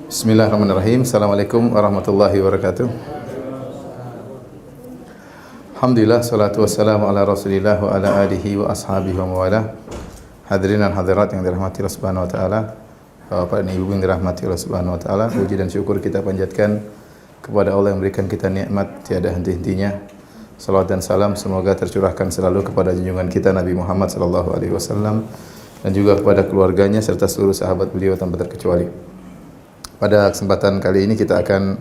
Bismillahirrahmanirrahim. Assalamualaikum warahmatullahi wabarakatuh. Alhamdulillah, salatu wassalamu ala Rasulillah wa ala alihi wa ashabihi wa mawalah. Hadirin dan hadirat yang dirahmati Allah Subhanahu wa taala. Bapak dan Ibu yang dirahmati Allah Subhanahu wa taala, puji dan syukur kita panjatkan kepada Allah yang memberikan kita nikmat tiada henti-hentinya. Salawat dan salam semoga tercurahkan selalu kepada junjungan kita Nabi Muhammad sallallahu alaihi wasallam dan juga kepada keluarganya serta seluruh sahabat beliau tanpa terkecuali. Pada kesempatan kali ini kita akan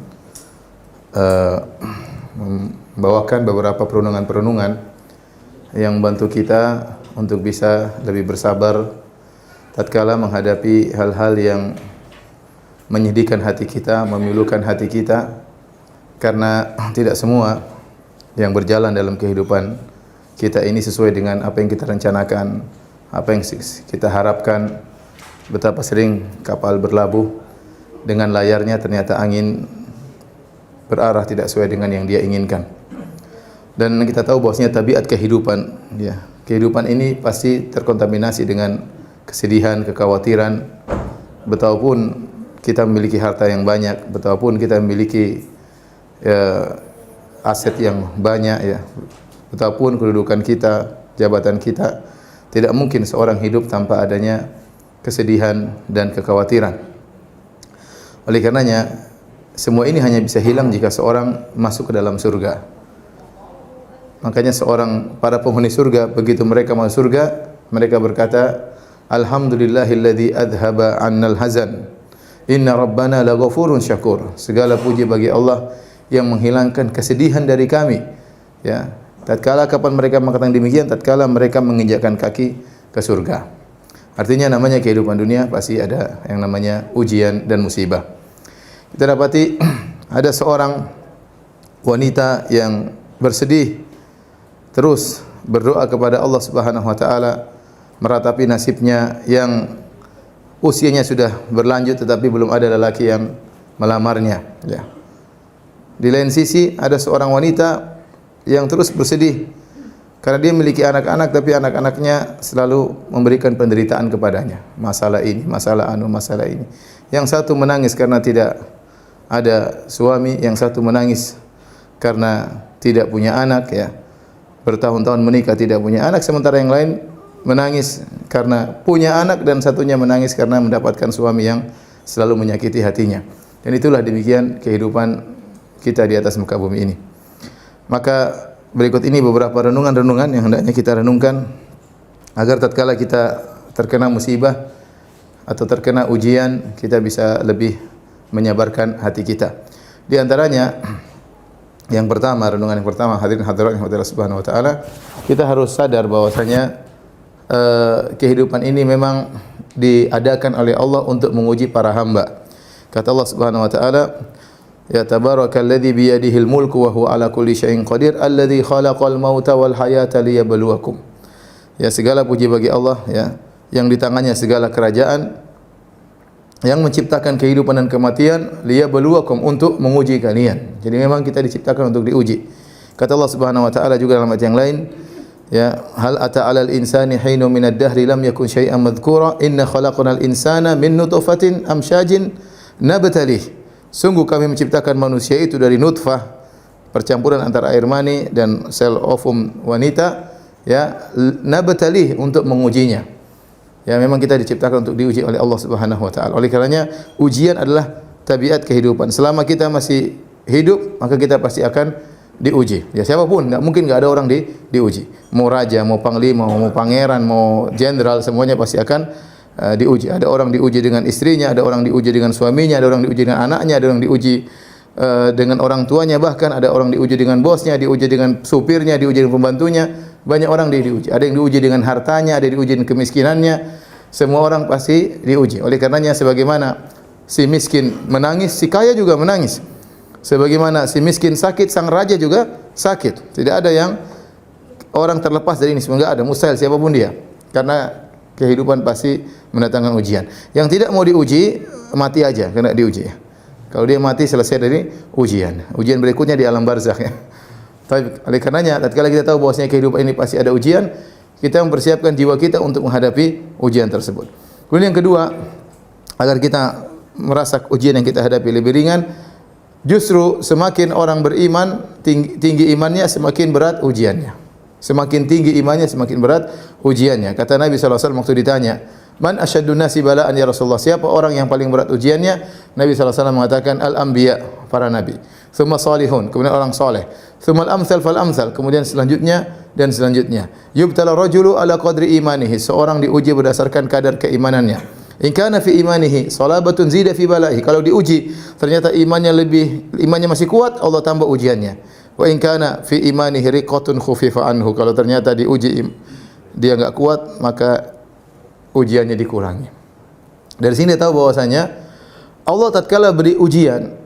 membawakan beberapa perenungan-perenungan yang membantu kita untuk bisa lebih bersabar tatkala menghadapi hal-hal yang menyedihkan hati kita, memilukan hati kita, karena tidak semua yang berjalan dalam kehidupan kita ini sesuai dengan apa yang kita rencanakan, apa yang kita harapkan. Betapa sering kapal berlabuh dengan layarnya ternyata angin berarah tidak sesuai dengan yang dia inginkan. Dan kita tahu bahwasanya tabiat kehidupan, ya, kehidupan ini pasti terkontaminasi dengan kesedihan, kekhawatiran. Betapapun kita memiliki harta yang banyak, betapapun kita memiliki aset yang banyak, ya, betapapun kedudukan kita, jabatan kita, tidak mungkin seorang hidup tanpa adanya kesedihan dan kekhawatiran. Oleh karenanya, semua ini hanya bisa hilang jika seorang masuk ke dalam surga. Makanya para penghuni surga, begitu mereka masuk surga, mereka berkata, Alhamdulillahilladzi adhaba 'annal hazan. Inna rabbana laghafurun syakur. Segala puji bagi Allah yang menghilangkan kesedihan dari kami. Ya, tatkala kapan mereka mengatakan demikian, tatkala mereka menginjakkan kaki ke surga. Artinya namanya kehidupan dunia pasti ada yang namanya ujian dan musibah. Kita dapati ada seorang wanita yang bersedih, terus berdoa kepada Allah Subhanahu wa taala meratapi nasibnya yang usianya sudah berlanjut tetapi belum ada lelaki yang melamarnya, ya. Di lain sisi ada seorang wanita yang terus bersedih karena dia memiliki anak-anak tapi anak-anaknya selalu memberikan penderitaan kepadanya. Masalah ini, masalah ini. Yang satu menangis karena tidak ada suami, yang satu menangis karena tidak punya anak, ya. Bertahun-tahun menikah tidak punya anak, sementara yang lain menangis karena punya anak dan satunya menangis karena mendapatkan suami yang selalu menyakiti hatinya. Dan itulah demikian kehidupan kita di atas muka bumi ini. Maka berikut ini beberapa renungan-renungan yang hendaknya kita renungkan agar tatkala kita terkena musibah atau terkena ujian, kita bisa lebih menyabarkan hati kita. Di antaranya yang pertama, renungan yang pertama, hadirin hadirat yang Allah Subhanahu wa taala, kita harus sadar bahwasanya kehidupan ini memang diadakan oleh Allah untuk menguji para hamba. Kata Allah Subhanahu wa taala, ya tabarakalladzi biyadihil mulku wa huwa ala kulli syai'in qadir alladzi khalaqal mauta wal hayata liyabluwakum. Ya, segala puji bagi Allah, ya, yang di tangannya segala kerajaan, yang menciptakan kehidupan dan kematian, liyabluwakum, untuk menguji kalian. Jadi memang kita diciptakan untuk diuji. Kata Allah Subhanahu wa taala juga dalam ayat yang lain, ya, hal ata 'alal insani hinun minad dahri lam yakun syai'an madhkura inna khalaqnal insana min nutfatin amsyajin nabtalih. Sungguh kami menciptakan manusia itu dari nutfah, percampuran antara air mani dan sel ovum wanita, ya, nabtalih, untuk mengujinya. Ya, memang kita diciptakan untuk diuji oleh Allah Subhanahu wa taala. Oleh karenanya ujian adalah tabiat kehidupan. Selama kita masih hidup, maka kita pasti akan diuji. Ya, siapapun, mungkin enggak ada orang diuji. Mau raja, mau panglima, mau pangeran, mau jenderal, semuanya pasti akan diuji. Ada orang diuji dengan istrinya, ada orang diuji dengan suaminya, ada orang diuji dengan anaknya, ada orang diuji dengan orang tuanya, bahkan ada orang diuji dengan bosnya, diuji dengan supirnya, diuji dengan pembantunya. Banyak orang diuji. Ada yang diuji dengan hartanya, ada yang diuji dengan kemiskinannya. Semua orang pasti diuji. Oleh karenanya sebagaimana si miskin menangis, si kaya juga menangis. Sebagaimana si miskin sakit, sang raja juga sakit. Tidak ada yang orang terlepas dari ini. Semoga ada, mustahil siapapun dia. Karena kehidupan pasti mendatangkan ujian. Yang tidak mau diuji, mati aja kena diuji. Kalau dia mati, selesai dari ujian. Ujian berikutnya di alam barzakh, ya. Tapi oleh karenanya, tatkala kita tahu bahwasanya kehidupan ini pasti ada ujian, kita mempersiapkan jiwa kita untuk menghadapi ujian tersebut. Kemudian yang kedua, agar kita merasa ujian yang kita hadapi lebih ringan. Justru semakin orang beriman, tinggi imannya, semakin berat ujiannya. Semakin tinggi imannya, semakin berat ujiannya. Kata Nabi SAW waktu ditanya, "Man asyaddun nasi bala'an ya Rasulullah?" Siapa orang yang paling berat ujiannya? Nabi SAW mengatakan, "Al-anbiya", para nabi. Tsumma salihun, kemudian orang saleh. Tsumma al-amsal fal amsal, kemudian selanjutnya dan selanjutnya. Yubtala rajulu ala qadri imanihi, seorang diuji berdasarkan kadar keimanannya. In kana fi imanihi salabatun zida fi balahi, kalau diuji ternyata imannya masih kuat, Allah tambah ujiannya. Wa in kana fi imanihi riqatun khufifa anhu, kalau ternyata diuji dia enggak kuat, maka ujiannya dikurangi. Dari sini tahu bahwasanya Allah tatkala beri ujian,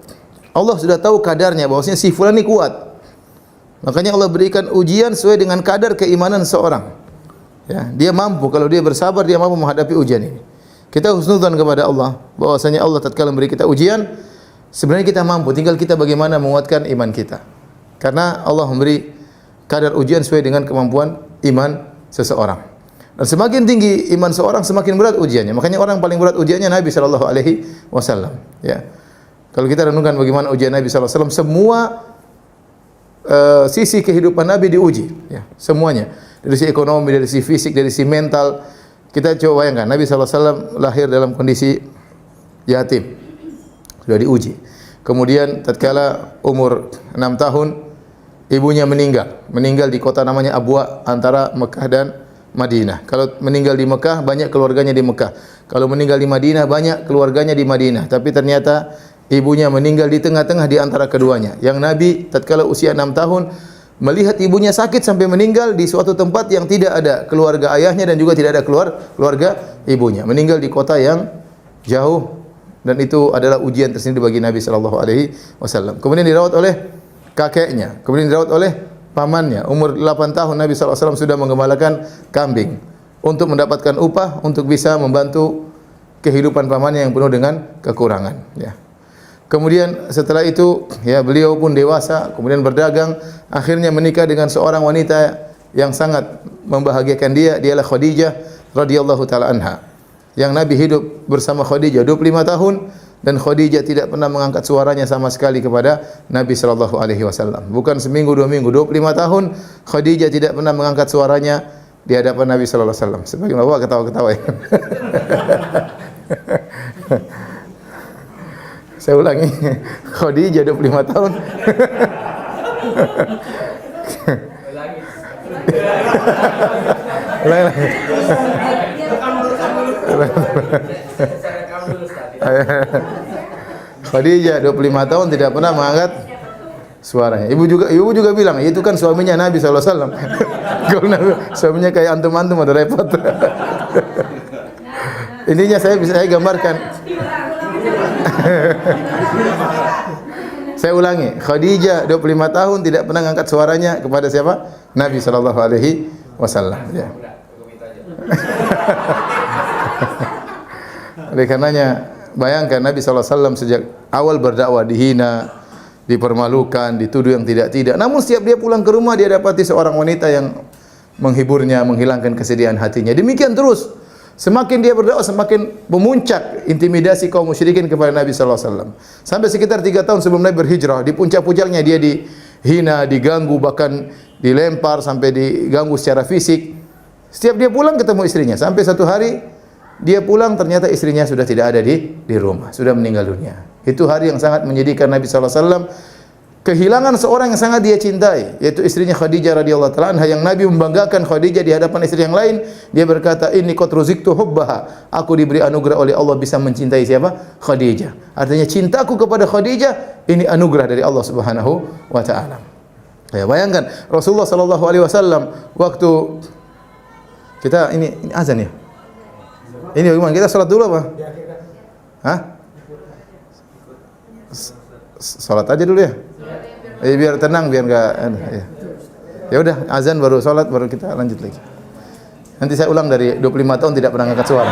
Allah sudah tahu kadarnya bahwasanya si fulan ini kuat. Makanya Allah berikan ujian sesuai dengan kadar keimanan seorang. Ya, dia mampu, kalau dia bersabar dia mampu menghadapi ujian ini. Kita husnudzan kepada Allah bahwasanya Allah tatkala memberi kita ujian, sebenarnya kita mampu, tinggal kita bagaimana menguatkan iman kita. Karena Allah memberi kadar ujian sesuai dengan kemampuan iman seseorang. Dan semakin tinggi iman seorang, semakin berat ujiannya. Makanya orang paling berat ujiannya Nabi sallallahu alaihi wasallam, ya. Kalau kita renungkan bagaimana ujian Nabi sallallahu alaihi wasallam, semua sisi kehidupan Nabi diuji, ya, semuanya. Dari sisi ekonomi, dari sisi fisik, dari sisi mental. Kita coba bayangkan, Nabi SAW lahir dalam kondisi yatim, sudah diuji. Kemudian tatkala umur 6 tahun, ibunya meninggal di kota namanya Abwa, antara Mekah dan Madinah. Kalau meninggal di Mekah, banyak keluarganya di Mekah. Kalau meninggal di Madinah, banyak keluarganya di Madinah. Tapi ternyata ibunya meninggal di tengah-tengah di antara keduanya. Yang Nabi tatkala usia 6 tahun, melihat ibunya sakit sampai meninggal di suatu tempat yang tidak ada keluarga ayahnya dan juga tidak ada keluarga ibunya. Meninggal di kota yang jauh, dan itu adalah ujian tersendiri bagi Nabi sallallahu alaihi wasallam. Kemudian dirawat oleh kakeknya, kemudian dirawat oleh pamannya. Umur 8 tahun Nabi sallallahu alaihi wasallam sudah menggembalakan kambing untuk mendapatkan upah untuk bisa membantu kehidupan pamannya yang penuh dengan kekurangan, ya. Kemudian setelah itu, ya, beliau pun dewasa, kemudian berdagang, akhirnya menikah dengan seorang wanita yang sangat membahagiakan dia, dialah Khadijah radhiyallahu taala anha. Yang Nabi hidup bersama Khadijah 25 tahun dan Khadijah tidak pernah mengangkat suaranya sama sekali kepada Nabi sallallahu alaihi wasallam. Bukan seminggu, 2 minggu, 25 tahun Khadijah tidak pernah mengangkat suaranya di hadapan Nabi sallallahu alaihi wasallam. Sebagian bapak ketawa-ketawa ya. Saya ulangi, Khadijah 25 tahun. Ulangi. Khadijah 25 tahun tidak pernah mengangkat suaranya. Ibu juga bilang, itu kan suaminya Nabi sallallahu alaihi wasallam. Kalau suaminya kayak antum-antum ada repot. Intinya saya gambarkan. Saya ulangi, Khadijah 25 tahun tidak pernah mengangkat suaranya kepada siapa? Nabi sallallahu alaihi wasallam, ya. Oleh karenanya bayangkan Nabi sallallahu alaihi wasallam sejak awal berdakwah dihina, dipermalukan, dituduh yang tidak-tidak. Namun setiap dia pulang ke rumah dia dapati seorang wanita yang menghiburnya, menghilangkan kesedihan hatinya. Demikian terus. Semakin dia berdakwah, semakin memuncak intimidasi kaum musyrikin kepada Nabi sallallahu alaihi wasallam. Sampai sekitar 3 tahun sebelum Nabi berhijrah, di puncak-puncaknya dia dihina, diganggu, bahkan dilempar sampai diganggu secara fisik. Setiap dia pulang ketemu istrinya. Sampai satu hari dia pulang ternyata istrinya sudah tidak ada di rumah, sudah meninggal dunia. Itu hari yang sangat menyedihkan Nabi sallallahu alaihi wasallam. Kehilangan seorang yang sangat dia cintai, yaitu istrinya Khadijah radhiyallahu taala anha, yang Nabi membanggakan Khadijah di hadapan istri yang lain. Dia berkata, "Inni qad ruziktu hubbaha." Aku diberi anugerah oleh Allah bisa mencintai siapa? Khadijah. Artinya cintaku kepada Khadijah ini anugerah dari Allah Subhanahu wa taala. Ya, bayangkan Rasulullah sallallahu alaihi wasallam waktu kita ini azan ya. Ini bagaimana? Kita salat dulu apa? Hah? Salat aja dulu ya. Biar tenang, biar enggak ya. Ya udah, azan baru salat, baru kita lanjut lagi. Nanti saya ulang dari 25 tahun tidak pernah angkat suara.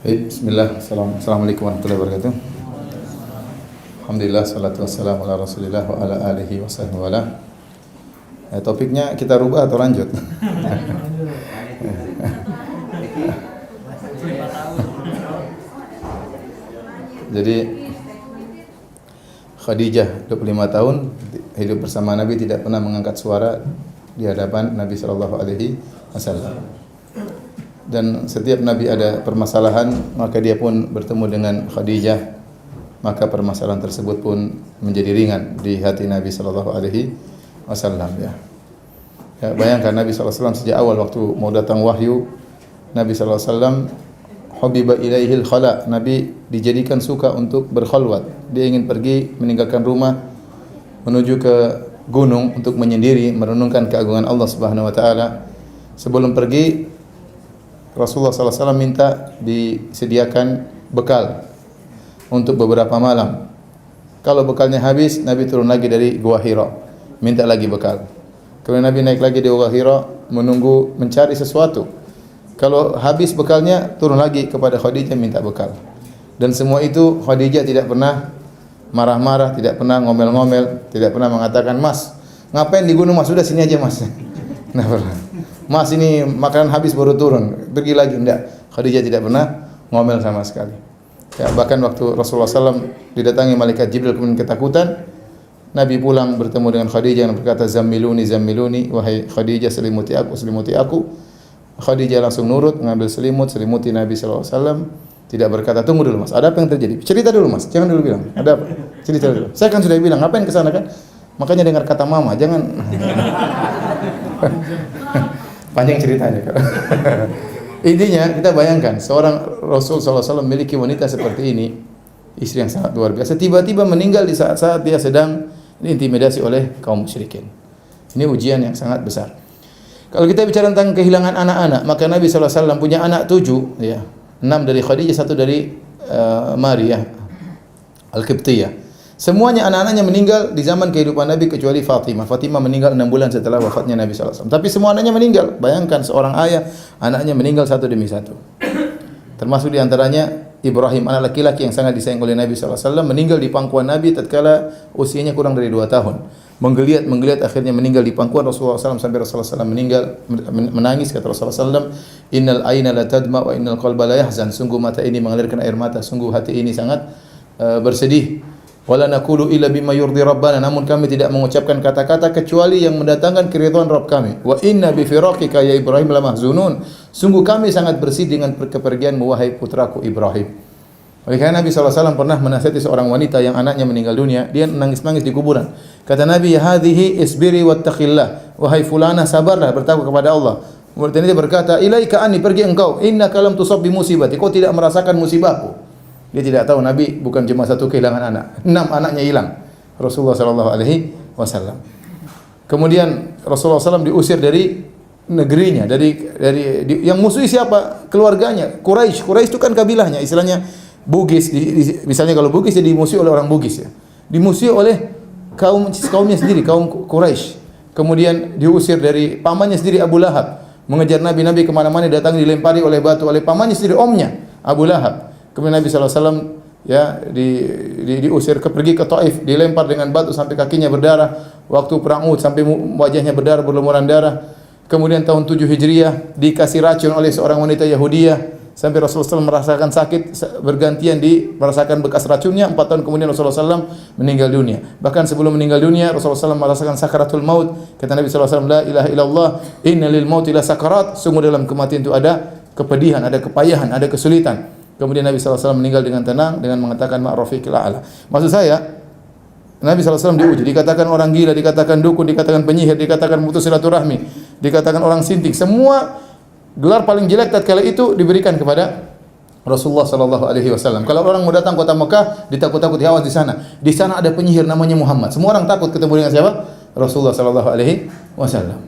Bismillah, assalamualaikum warahmatullahi wabarakatuh. Alhamdulillah, salatu wassalamu ala Rasulillah wa ala alihi wa sahbihi wa ala. Topiknya kita rubah atau lanjut? Jadi Khadijah 25 tahun hidup bersama Nabi, tidak pernah mengangkat suara di hadapan Nabi sallallahu alaihi wasallam. Dan setiap Nabi ada permasalahan, maka dia pun bertemu dengan Khadijah, maka permasalahan tersebut pun menjadi ringan di hati Nabi sallallahu alaihi wasallam ya. Ya, bayangkan Nabi sallallahu alaihi wasallam sejak awal waktu mau datang wahyu, Nabi sallallahu alaihi wasallam hubiba ilaihil khala, Nabi dijadikan suka untuk berkhalwat. Dia ingin pergi meninggalkan rumah menuju ke gunung untuk menyendiri merenungkan keagungan Allah Subhanahu wa taala. Sebelum pergi Rasulullah sallallahu alaihi wasallam minta disediakan bekal untuk beberapa malam. Kalau bekalnya habis, Nabi turun lagi dari Gua Hira, minta lagi bekal. Kemudian Nabi naik lagi di Gua Hira menunggu mencari sesuatu. Kalau habis bekalnya, turun lagi kepada Khadijah minta bekal. Dan semua itu Khadijah tidak pernah marah-marah, tidak pernah ngomel-ngomel, tidak pernah mengatakan, "Mas, ngapain di gunung Mas? Sudah sini aja Mas." Nah, pernah. "Mas, ini makanan habis baru turun, pergi lagi." Enggak. Khadijah tidak pernah ngomel sama sekali. Ya, bahkan waktu Rasulullah SAW didatangi malaikat Jibril kemudian ketakutan, Nabi pulang bertemu dengan Khadijah yang berkata, "Zammiluni, zammiluni, wahai Khadijah, selimuti aku, selimuti aku." Khadijah langsung nurut, mengambil selimut, selimuti Nabi sallallahu alaihi wasallam, tidak berkata, "Tunggu dulu Mas, ada apa yang terjadi? Cerita dulu Mas, jangan dulu bilang. Ada apa? Cerita dulu." "Saya kan sudah bilang, ngapain ke sana kan? Makanya dengar kata mama, jangan." Panjang ceritanya. Intinya kita bayangkan seorang Rasul sallallahu alaihi wasallam memiliki wanita seperti ini, istri yang sangat luar biasa, tiba-tiba meninggal di saat-saat dia sedang diintimidasi oleh kaum musyrikin. Ini ujian yang sangat besar. Kalau kita bicara tentang kehilangan anak-anak, maka Nabi sallallahu alaihi wasallam punya anak 7 ya. 6 dari Khadijah, 1 dari Maria Al-Qibtiyah. Semuanya anak-anaknya meninggal di zaman kehidupan Nabi kecuali Fatimah. Fatimah meninggal 6 bulan setelah wafatnya Nabi sallallahu alaihi wasallam. Tapi semua anaknya meninggal. Bayangkan seorang ayah, anaknya meninggal satu demi satu. Termasuk di antaranya Ibrahim, anak laki-laki yang sangat disayang oleh Nabi sallallahu alaihi wasallam, meninggal di pangkuan Nabi tatkala usianya kurang dari 2 tahun. Menggeliat akhirnya meninggal di pangkuan Rasulullah SAW sampai Rasulullah SAW meninggal menangis. Kata Rasulullah SAW, "Innal aina la tadma wa innal qalba la yahzan." Sungguh mata ini mengalirkan air mata, sungguh hati ini sangat bersedih. "Wala naqulu illa bima yurdi rabbana." Namun kami tidak mengucapkan kata-kata kecuali yang mendatangkan keridhaan Rabb kami. "Wa inna bi firaqika ya Ibrahim la mahzunun." Sungguh kami sangat bersedih dengan kepergianmu wahai putraku Ibrahim. Oleh karena Nabi SAW pernah menasihati seorang wanita yang anaknya meninggal dunia, dia nangis-nangis di kuburan. Kata Nabi, "Ya hadhihi isbiri wattaqillah." Wahai fulana, sabarlah, bertakwa kepada Allah. Kemudian dia berkata, "Ilaika anni, pergi engkau, innaka lam tusab bi musibati." Kau tidak merasakan musibahku. Dia tidak tahu Nabi bukan cuma satu kehilangan anak, 6 anaknya hilang. Rasulullah sallallahu alaihi wasallam. Kemudian Rasulullah SAW diusir dari negerinya, yang musuhi siapa? Keluarganya, Quraisy. Quraisy itu kan kabilahnya, istilahnya Bugis, misalnya kalau Bugis jadi dimusuhi oleh orang Bugis ya. Dimusuhi oleh kaumnya sendiri, kaum Quraisy. Kemudian diusir dari pamannya sendiri Abu Lahab. Mengejar Nabi kemana-mana datang dilempari oleh batu oleh pamannya sendiri, omnya Abu Lahab. Kemudian Nabi sallallahu alaihi wasallam ya diusir pergi ke Taif, dilempar dengan batu sampai kakinya berdarah. Waktu perang Uhud sampai wajahnya berdarah, berlumuran darah. Kemudian tahun 7 Hijriah dikasih racun oleh seorang wanita Yahudiyah. Sampai Rasulullah SAW merasakan sakit, bergantian merasakan bekas racunnya. 4 tahun kemudian Rasulullah SAW meninggal dunia. Bahkan sebelum meninggal dunia, Rasulullah SAW merasakan sakaratul maut. Kata Nabi SAW, "La ilaha illallah, inna lil mauti la sakarat." Sungguh dalam kematian itu ada kepedihan, ada kepayahan, ada kesulitan. Kemudian Nabi SAW meninggal dengan tenang, dengan mengatakan ma'rafiqil a'la. Maksud saya, Nabi SAW diuji, dikatakan orang gila, dikatakan dukun, dikatakan penyihir, dikatakan putus silaturahmi, dikatakan orang sinting. Semua gelar paling jelek tatkala itu diberikan kepada Rasulullah sallallahu alaihi wasallam. Kalau orang mau datang kota Mekah, ditakut-takuti, awas di sana. Di sana ada penyihir namanya Muhammad. Semua orang takut ketemu dengan siapa? Rasulullah sallallahu alaihi wasallam.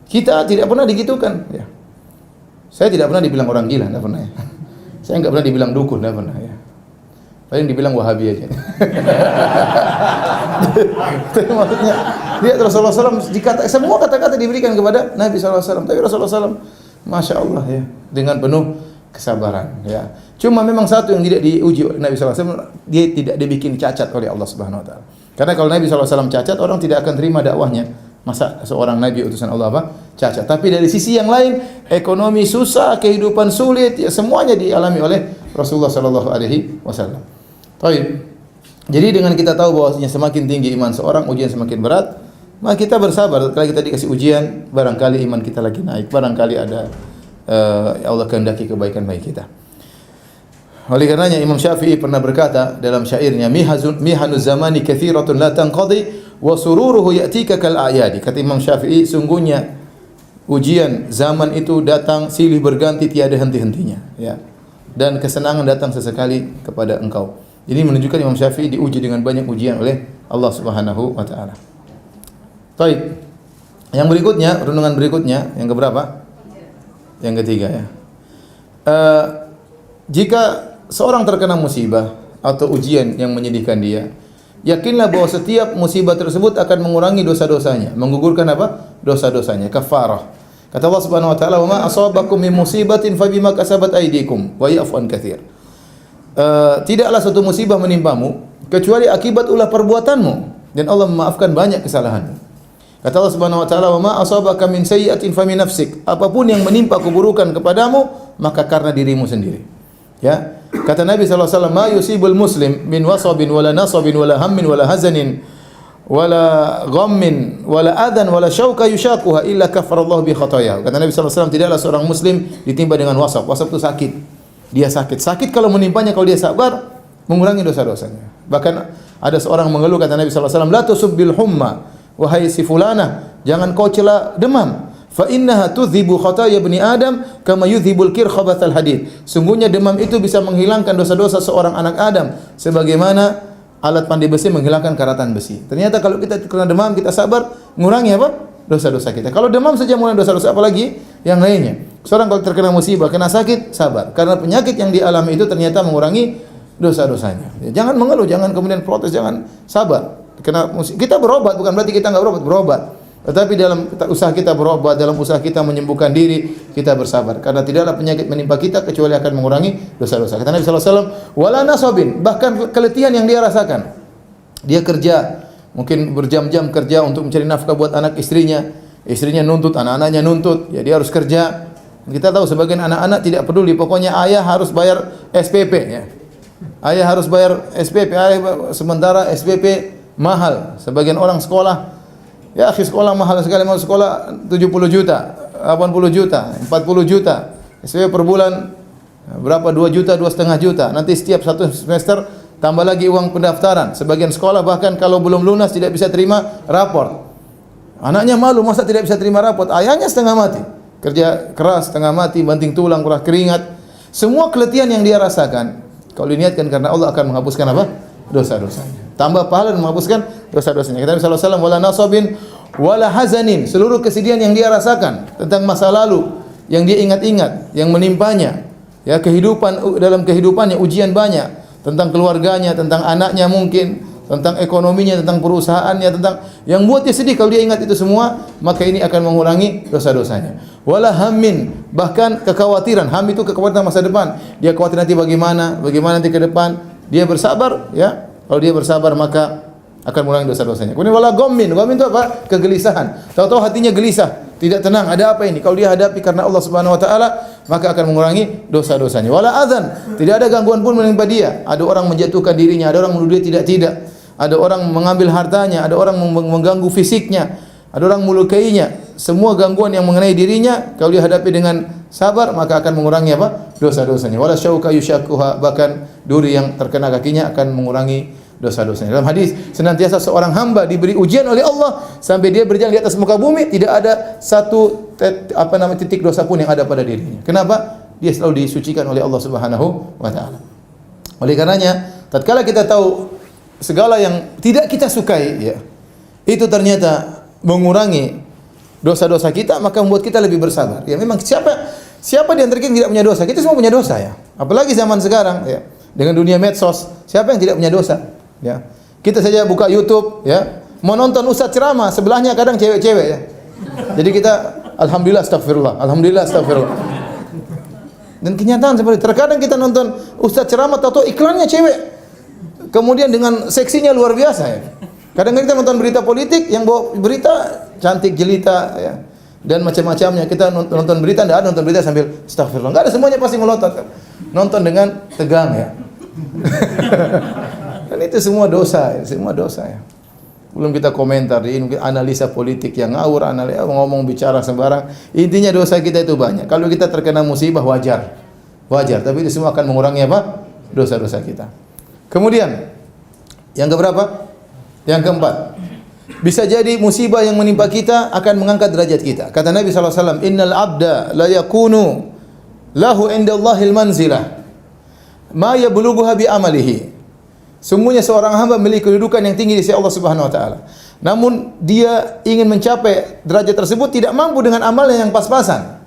Kita tidak pernah digitukan, ya. Saya tidak pernah dibilang orang gila, enggak pernah ya. Saya enggak pernah dibilang dukun, enggak pernah ya. Paling dibilang Wahabi aja. Tapi maksudnya lihat Rasulullah SAW semua kata-kata diberikan kepada Nabi SAW. Tapi Rasulullah SAW, Masya Allah ya, dengan penuh kesabaran ya. Cuma memang satu yang tidak diuji oleh Nabi SAW, dia tidak dibikin cacat oleh Allah Subhanahu Wa Taala. Karena kalau Nabi SAW cacat, orang tidak akan terima dakwahnya. Masa seorang Nabi utusan Allah apa? Cacat. Tapi dari sisi yang lain, ekonomi susah, kehidupan sulit, ya semuanya dialami oleh Rasulullah SAW. Baik. Jadi dengan kita tahu bahwasanya semakin tinggi iman seorang, ujian semakin berat, maka kita bersabar. Kalau kita dikasih ujian, barangkali iman kita lagi naik, barangkali ada Allah kehendaki kebaikan bagi kita. Oleh karenanya Imam Syafi'i pernah berkata dalam syairnya, mihanu zamani katsiratun la tanqadi wa sururuhu ya'tika kal a'yadi. Kata Imam Syafi'i, sungguhnya ujian zaman itu datang silih berganti tiada henti-hentinya, ya. Dan kesenangan datang sesekali kepada engkau. Ini menunjukkan Imam Syafi'i diuji dengan banyak ujian oleh Allah Subhanahu wa taala. Baik. Yang berikutnya, renungan berikutnya, yang keberapa? Yang ketiga, ya. Jika seorang terkena musibah atau ujian yang menyedihkan dia, yakinlah bahwa setiap musibah tersebut akan mengurangi dosa-dosanya, menggugurkan apa? Dosa-dosanya, kafarah. Kata Allah Subhanahu wa taala, "Wa ma asabakum min musibatin fa bima kasabat aydikum wa ya'fu an katsir." Tidaklah suatu musibah menimpamu kecuali akibat ulah perbuatanmu, dan Allah memaafkan banyak kesalahanmu. Kata Allah Subhanahu wa taala, "Wa ma asabaka min sayyi'atin fa min nafsik." Apapun yang menimpa keburukan kepadamu, maka karena dirimu sendiri. Ya. Kata Nabi sallallahu alaihi wasallam, "Ma yusibul muslim min wasabin wala nasabin wala hammin wala hazanin wala ghammin wala adan wala syauka yushaquha illa kafarallahu bi khataaya." Kata Nabi sallallahu alaihi wasallam, tidaklah seorang muslim ditimpa dengan wasab. Wasab itu sakit. Dia sakit. Sakit kalau menimpanya, kalau dia sabar, mengurangi dosa-dosanya. Bahkan ada seorang mengeluh, kata Nabi sallallahu alaihi wasallam, "La tusubbil humma, wahai si fulana, jangan kau cela demam. Fa innaha tudhibu khataaya ibni Adam kama yudhibul kir khabathal hadid." Sungguhnya demam itu bisa menghilangkan dosa-dosa seorang anak Adam sebagaimana alat pandai besi menghilangkan karatan besi. Ternyata kalau kita kena demam, kita sabar, mengurangi apa? Dosa-dosa kita. Kalau demam saja mengurangi dosa-dosa, apalagi yang lainnya. Seorang kalau terkena musibah, kena sakit, sabar. Karena penyakit yang dialami itu ternyata mengurangi dosa-dosanya. Ya, jangan mengeluh, jangan kemudian protes, jangan, sabar. Kita berobat, bukan berarti kita enggak berobat. Tetapi dalam usaha kita berobat, dalam usaha kita menyembuhkan diri, kita bersabar. Karena tidaklah penyakit menimpa kita kecuali akan mengurangi dosa-dosa. Kata Nabi sallallahu alaihi wasallam, "Wala nasabin", bahkan keletihan yang dia rasakan. Dia kerja, mungkin berjam-jam kerja untuk mencari nafkah buat anak istrinya. Istrinya nuntut, anak-anaknya nuntut, ya dia harus kerja. Kita tahu sebagian anak-anak tidak peduli, pokoknya ayah harus bayar SPP, ya. Ayah harus bayar SPP, sementara SPP mahal. Sebagian orang sekolah, ya akhi, sekolah mahal sekali, mau sekolah 70 juta, 80 juta, 40 juta. SPP per bulan berapa? 2 juta, 2,5 juta. Nanti setiap satu semester tambah lagi uang pendaftaran. Sebagian sekolah bahkan kalau belum lunas tidak bisa terima raport. Anaknya malu, masa tidak bisa terima raport? Ayahnya setengah mati. Kerja keras, setengah mati, banting tulang, kurang keringat. Semua keletihan yang dia rasakan, kalau diniatkan karena Allah, akan menghapuskan apa? Dosa-dosanya. Tambah pahala dan menghapuskan dosa-dosanya. Kata Nabi sallallahu alaihi wasallam, "Wala nasabin wala hazanin." Seluruh kesedihan yang dia rasakan tentang masa lalu yang dia ingat-ingat, yang menimpanya, ya, dalam kehidupannya ujian banyak, tentang keluarganya, tentang anaknya mungkin, tentang ekonominya, tentang perusahaannya, tentang yang buat dia sedih. Kalau dia ingat itu semua, maka ini akan mengurangi dosa-dosanya. Wala hammin, bahkan kekhawatiran. Ham itu kekhawatiran masa depan. Dia khawatir nanti bagaimana nanti ke depan. Dia bersabar, ya. Kalau dia bersabar, maka akan mengurangi dosa-dosanya. Kemudian wala ghammin. Ghammin itu apa? Kegelisahan. Tahu-tahu hatinya gelisah, tidak tenang. Ada apa ini? Kalau dia hadapi karena Allah Subhanahu wa taala, maka akan mengurangi dosa-dosanya. Wala adzan, tidak ada gangguan pun menimpa dia. Ada orang menjatuhkan dirinya, ada orang menuduh dia tidak. Ada orang mengambil hartanya, ada orang mengganggu fisiknya, ada orang melukainya. Semua gangguan yang mengenai dirinya, kalau dia hadapi dengan sabar, maka akan mengurangi apa? Dosa-dosanya. Wala syauka yushaquha, bahkan duri yang terkena kakinya akan mengurangi dosa-dosanya. Dalam hadis, senantiasa seorang hamba diberi ujian oleh Allah sampai dia berjalan di atas muka bumi, tidak ada satu titik dosa pun yang ada pada dirinya. Kenapa? Dia selalu disucikan oleh Allah Subhanahu wa taala. Oleh karenanya, tatkala kita tahu segala yang tidak kita sukai, ya, itu ternyata mengurangi dosa-dosa kita, maka membuat kita lebih bersabar. Ya, memang siapa di antara kita tidak punya dosa? Kita semua punya dosa, ya. Apalagi zaman sekarang, ya, dengan dunia medsos, siapa yang tidak punya dosa? Ya. Kita saja buka YouTube, ya, mau nonton ustaz ceramah, sebelahnya kadang cewek-cewek, ya. Jadi kita alhamdulillah astagfirullah. Dan kenyataan seperti itu. Terkadang kita nonton ustaz ceramah, tahu-tahu iklannya cewek. Kemudian dengan seksinya luar biasa, ya. Kadang-kadang kita nonton berita politik yang bawa berita cantik jelita, ya, dan macam-macamnya. Kita nonton berita, nonton berita sambil astagfirullah. Enggak ada, semuanya pasti melotot. Nonton dengan tegang, ya. Dan itu semua dosa, semua dosa ya. Belum kita komentar di analisa politik yang ngawur, ngomong bicara sembarang. Intinya dosa kita itu banyak. Kalau kita terkena musibah wajar. Wajar, tapi itu semua akan mengurangi apa? Dosa-dosa kita. Kemudian yang keberapa? Yang keempat. Bisa jadi musibah yang menimpa kita akan mengangkat derajat kita. Kata Nabi sallallahu alaihi wasallam, "Innal 'abda la yakunu lahu 'indallahil manzilah ma yablughuha bi amalihi." Sungguhnya seorang hamba memiliki kedudukan yang tinggi di sisi Allah Subhanahu wa taala. Namun dia ingin mencapai derajat tersebut tidak mampu dengan amalnya yang pas-pasan.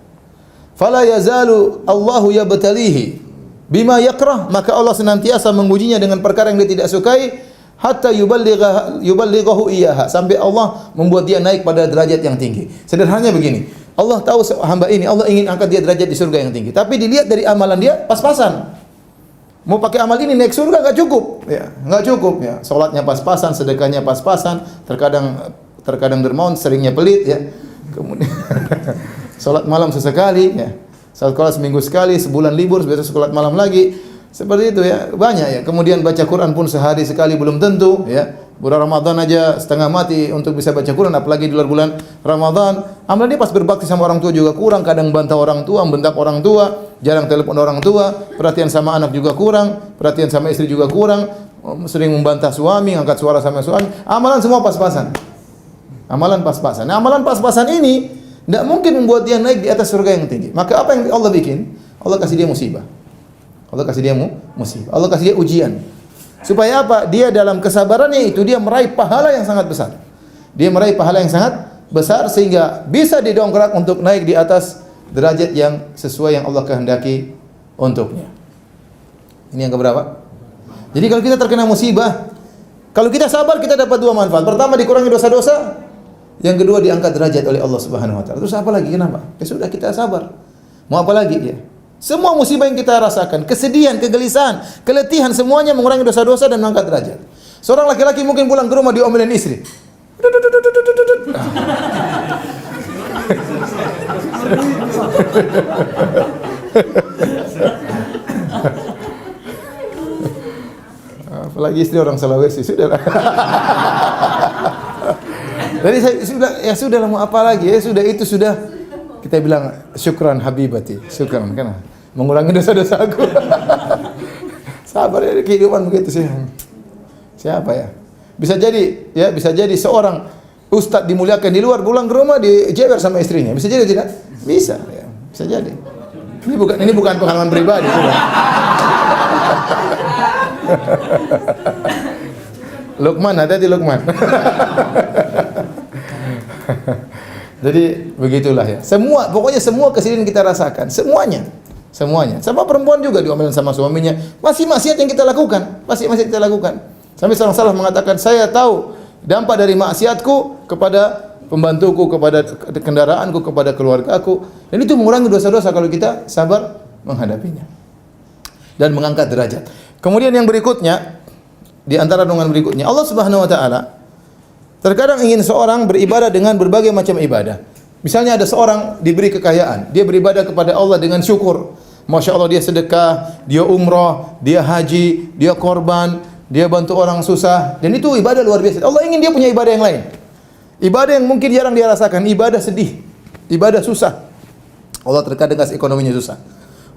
Fala yazalu Allahu yabtalihi bima yakrah, maka Allah senantiasa mengujinya dengan perkara yang dia tidak sukai hatta yuballighahu iyyaha, sampai Allah membuat dia naik pada derajat yang tinggi. Sederhananya begini, Allah tahu hamba ini, Allah ingin angkat dia derajat di surga yang tinggi, tapi dilihat dari amalan dia pas-pasan. Mau pakai amal ini naik surga enggak cukup, ya, enggak cukup ya. Salatnya pas-pasan, sedekahnya pas-pasan, terkadang dermawan, seringnya pelit ya. Kemudian salat malam sesekali ya. Salat seminggu sekali, sebulan libur, besok salat malam lagi. Seperti itu ya, banyak ya. Kemudian baca Quran pun sehari sekali belum tentu ya. Bulan Ramadan aja setengah mati untuk bisa baca Quran, apalagi di luar bulan Ramadan. Amalan dia pas berbakti sama orang tua juga kurang, kadang bantah orang tua, membentak orang tua, jarang telepon orang tua, perhatian sama anak juga kurang, perhatian sama istri juga kurang, sering membantah suami, angkat suara sama suami. Amalan semua pas-pasan. Amalan pas-pasan. Nah, amalan pas-pasan ini tidak mungkin membuat dia naik di atas surga yang tinggi. Maka apa yang Allah bikin? Allah kasih dia musibah. Allah kasih dia musibah. Allah kasih dia ujian. Supaya apa? Dia dalam kesabarannya itu dia meraih pahala yang sangat besar. Dia meraih pahala yang sangat besar sehingga bisa didongkrak untuk naik di atas derajat yang sesuai yang Allah kehendaki untuknya. Ini yang keberapa? Jadi kalau kita terkena musibah, kalau kita sabar kita dapat dua manfaat. Pertama, dikurangi dosa-dosa. Yang kedua, diangkat derajat oleh Allah Subhanahu wa taala. Terus apa lagi? Kenapa? Ya sudah, kita sabar. Mau apa lagi ya? Semua musibah yang kita rasakan, kesedihan, kegelisahan, keletihan, semuanya mengurangi dosa-dosa dan mengangkat derajat. Seorang laki-laki mungkin pulang ke rumah diomelin istri. Apalagi istri orang Sulawesi, sudahlah. Jadi ya sudah mau apa lagi? Ya sudah, itu sudah kita bilang syukran habibati, syukran kan mengurangi dosa-dosa aku. Sabar ya, kehidupan begitu sih. Siapa ya? Bisa jadi seorang ustadz dimuliakan di luar, pulang ke rumah dijewer sama istrinya. Bisa jadi tidak? Bisa ya. Bisa jadi. Ini bukan pengalaman pribadi. Luqman, hati-hati Luqman. Jadi begitulah ya. Pokoknya semua kesedihan kita rasakan, semuanya. Sama perempuan juga diomelin sama suaminya, masih maksiat yang kita lakukan, Sampai seorang salaf mengatakan, saya tahu dampak dari maksiatku kepada pembantuku, kepada kendaraanku, kepada keluargaku. Dan itu mengurangi dosa-dosa kalau kita sabar menghadapinya dan mengangkat derajat. Kemudian yang berikutnya, di antara dengan berikutnya, Allah Subhanahu wa taala terkadang ingin seorang beribadah dengan berbagai macam ibadah. Misalnya ada seorang diberi kekayaan, dia beribadah kepada Allah dengan syukur. Masya Allah, dia sedekah, dia umrah, dia haji, dia korban, dia bantu orang susah, dan itu ibadah luar biasa. Allah ingin dia punya ibadah yang lain, ibadah yang mungkin jarang dia rasakan, ibadah sedih, ibadah susah. Allah terkadang kasih ekonominya susah.